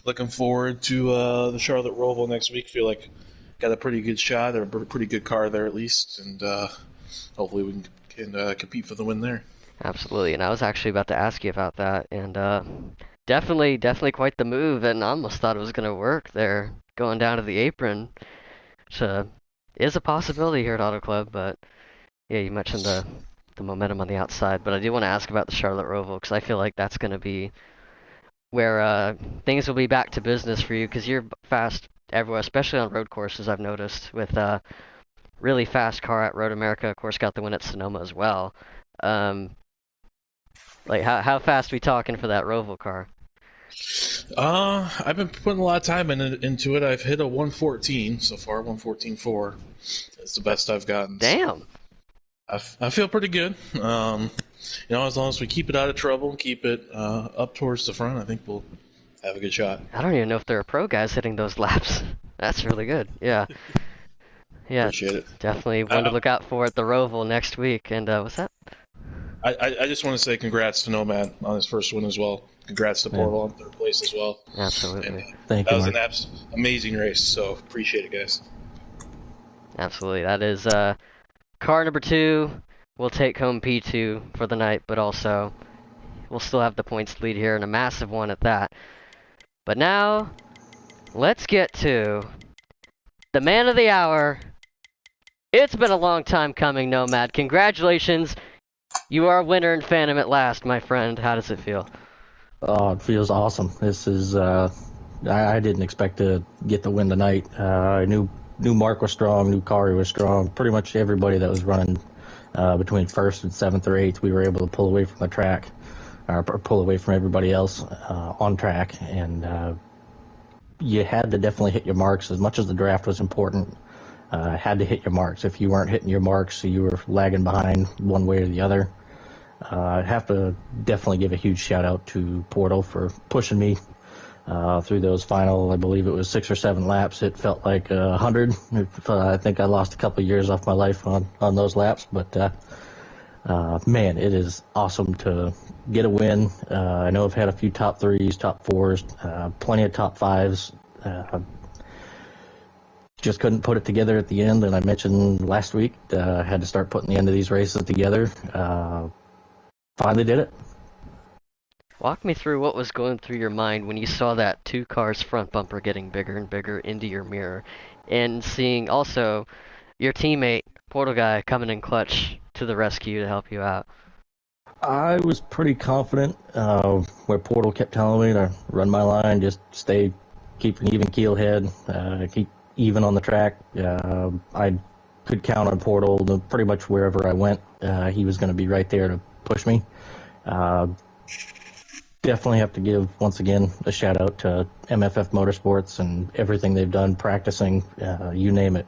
looking forward to the Charlotte Roval next week. Feel like got a pretty good shot, or a pretty good car there at least, and hopefully we can compete for the win there. Absolutely, and I was actually about to ask you about that, and definitely quite the move, and I almost thought it was going to work there, going down to the apron. So is a possibility here at Auto Club, but yeah, you mentioned the momentum on the outside, but I do want to ask about the Charlotte Roval, because I feel like that's going to be where things will be back to business for you, because you're fast everywhere, especially on road courses, I've noticed, with really fast car at Road America. Of course, got the win at Sonoma as well. Like, how fast we talking for that Roval car? I've been putting a lot of time into it. I've hit a 114 so far, 114.4. It's the best I've gotten. Damn. I feel pretty good. As long as we keep it out of trouble, keep it up towards the front, I think we'll have a good shot. I don't even know if there are pro guys hitting those laps. That's really good. Yeah. Yeah, Appreciate it. definitely one to look out for at the Roval next week. And what's that? I just want to say congrats to Nomad on his first win as well. Congrats to Portal on third place as well. Absolutely. And, Thank that you, was Mark. an amazing race, so appreciate it, guys. Absolutely. That is car number 2 will take home P2 for the night, but also we'll still have the points lead here and a massive one at that. But now, let's get to the man of the hour. It's been a long time coming, Nomad. Congratulations. You are a winner in Phantom at last, my friend. How does it feel? Oh, it feels awesome. This is I didn't expect to get the win tonight. I knew Mark was strong, knew Kari was strong. Pretty much everybody that was running between first and seventh or eighth, we were able to pull away from the track, or pull away from everybody else on track. And you had to definitely hit your marks. As much as the draft was important, had to hit your marks. If you weren't hitting your marks, you were lagging behind one way or the other. I'd have to definitely give a huge shout out to Portal for pushing me through those final, I believe it was 6 or 7 laps. It felt like 100. I think I lost a couple of years off my life on those laps, but man, it is awesome to get a win. I know I've had a few top 3s, top 4s, plenty of top 5s. Just couldn't put it together at the end, and I mentioned last week I had to start putting the end of these races together. Finally did it. Walk me through what was going through your mind when you saw that 2 cars front bumper getting bigger and bigger into your mirror, and seeing also your teammate, Portal Guy, coming in clutch to the rescue to help you out. I was pretty confident where Portal kept telling me to run my line, just keep an even keel head, keep even on the track. I could count on Portal pretty much wherever I went. He was going to be right there to push me. Definitely have to give, once again, a shout out to MFF Motorsports and everything they've done, practicing, you name it.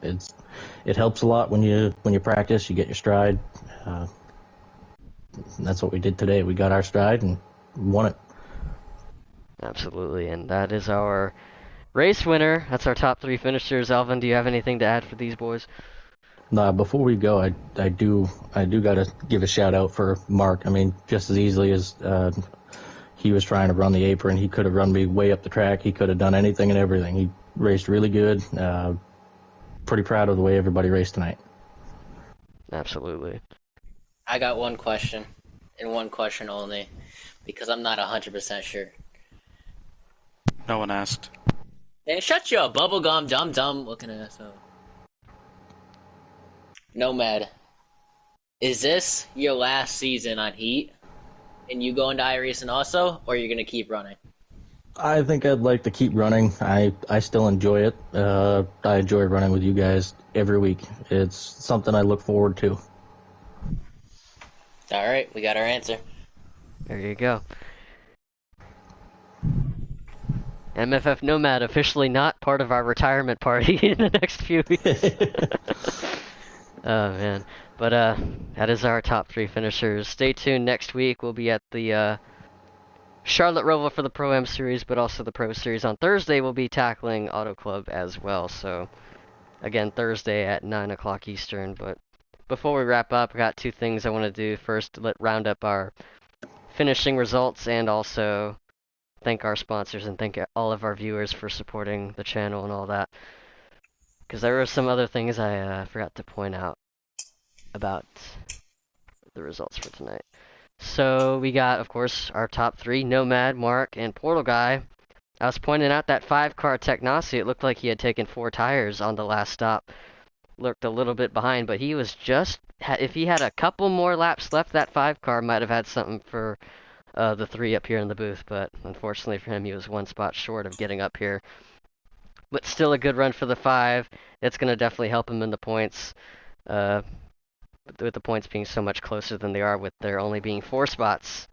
It helps a lot when you practice, you get your stride. And that's what we did today. We got our stride and won it. Absolutely, and that is our race winner. That's our top 3 finishers. Alvin, do you have anything to add for these boys? Before we go, I do got to give a shout out for Mark. I mean, just as easily as he was trying to run the apron, he could have run me way up the track. He could have done anything and everything. He raced really good. Pretty proud of the way everybody raced tonight. Absolutely. I got one question, and one question only, because I'm not 100% sure. No one asked. Hey, shut your bubblegum dumb looking ass up. Nomad, is this your last season on Heat? And you going to iRacing also, or are you going to keep running? I think I'd like to keep running. I still enjoy it. I enjoy running with you guys every week. It's something I look forward to. Alright, we got our answer. There you go. MFF Nomad officially not part of our retirement party in the next few weeks. Oh man, but that is our top 3 finishers. Stay tuned. Next week we'll be at the Charlotte Roval for the Pro-Am Series, but also the Pro Series. On Thursday we'll be tackling Auto Club as well. So again, Thursday at 9 o'clock Eastern. But before we wrap up, I got 2 things I want to do. First, round up our finishing results, and also thank our sponsors and thank all of our viewers for supporting the channel and all that. Because there were some other things I forgot to point out about the results for tonight. So we got, of course, our top 3, Nomad, Mark, and Portal Guy. I was pointing out that 5-car Technasi, it looked like he had taken 4 tires on the last stop. Looked a little bit behind, but he was just, if he had a couple more laps left, that 5-car might have had something for the 3 up here in the booth, but unfortunately for him, he was 1 spot short of getting up here. But still a good run for the 5. It's going to definitely help him in the points. With the points being so much closer than they are, with there only being 4 spots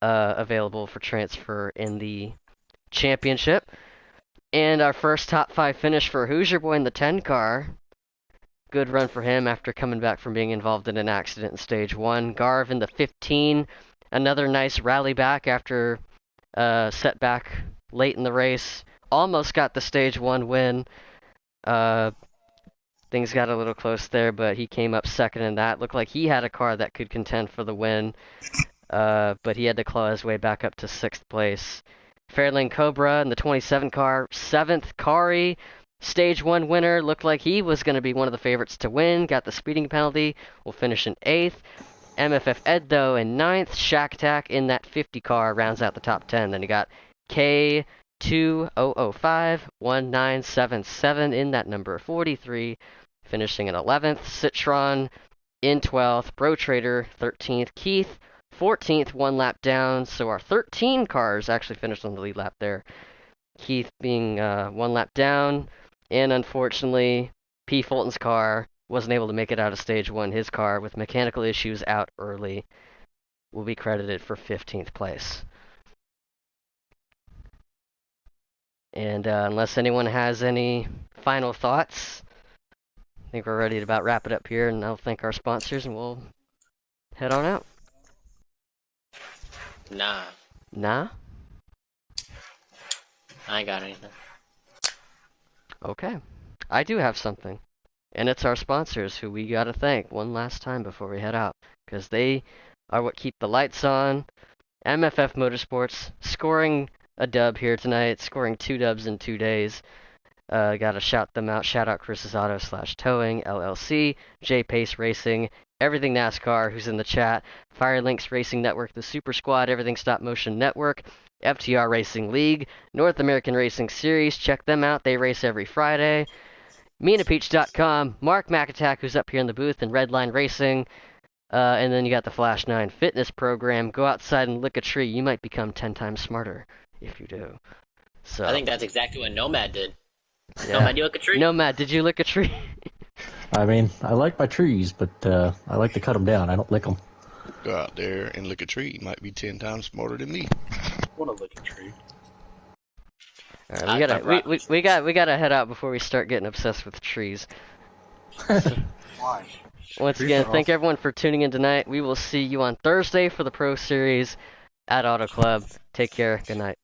available for transfer in the championship. And our first top 5 finish for Hoosier Boy in the 10 car. Good run for him after coming back from being involved in an accident in stage 1. Garv in the 15. Another nice rally back after setback late in the race. Almost got the stage 1 win. Things got a little close there, but he came up second in that. Looked like he had a car that could contend for the win, but he had to claw his way back up to 6th place. Fairlane Cobra in the 27 car, 7th. Kari, stage 1 winner, looked like he was going to be one of the favorites to win, got the speeding penalty, will finish in 8th. MFF Ed, though, in 9th. Shack Attack in that 50 car rounds out the top 10. Then you got K20051977 in that number 43, finishing in 11th. Citron in 12th. Bro Trader 13th. Keith 14th, 1 lap down. So our 13 cars actually finished on the lead lap there. Keith being 1 lap down. And unfortunately, P. Fulton's car wasn't able to make it out of stage 1. His car, with mechanical issues, out early, will be credited for 15th place. And unless anyone has any final thoughts, I think we're ready to about wrap it up here, and I'll thank our sponsors, and we'll head on out. Nah, Nah? I ain't got anything. Okay. I do have something. And it's our sponsors, who we gotta thank one last time before we head out, because they are what keep the lights on. MFF Motorsports, scoring a dub here tonight, scoring 2 dubs in 2 days. Gotta shout them out. Shout out Chris's Auto / Towing, LLC, J Pace Racing, Everything NASCAR, who's in the chat, Firelinks Racing Network, the Super Squad, Everything Stop Motion Network, FTR Racing League, North American Racing Series. Check them out. They race every Friday. MinaPeach.com, Mark McAttack, who's up here in the booth, and Redline Racing. And then you got the Flash 9 fitness program. Go outside and lick a tree. You might become 10 times smarter if you do. So I think that's exactly what Nomad did. yeah. Nomad, you lick a tree? Nomad, did you lick a tree? I mean, I like my trees, but I like to cut them down. I don't lick them. Go out there and lick a tree. You might be 10 times smarter than me. I want to lick a tree. All right, we gotta head out before we start getting obsessed with trees. Why? Once Trees again, are thank awesome. everyone for tuning in tonight. We will see you on Thursday for the Pro Series at Auto Club. Take care. Good night.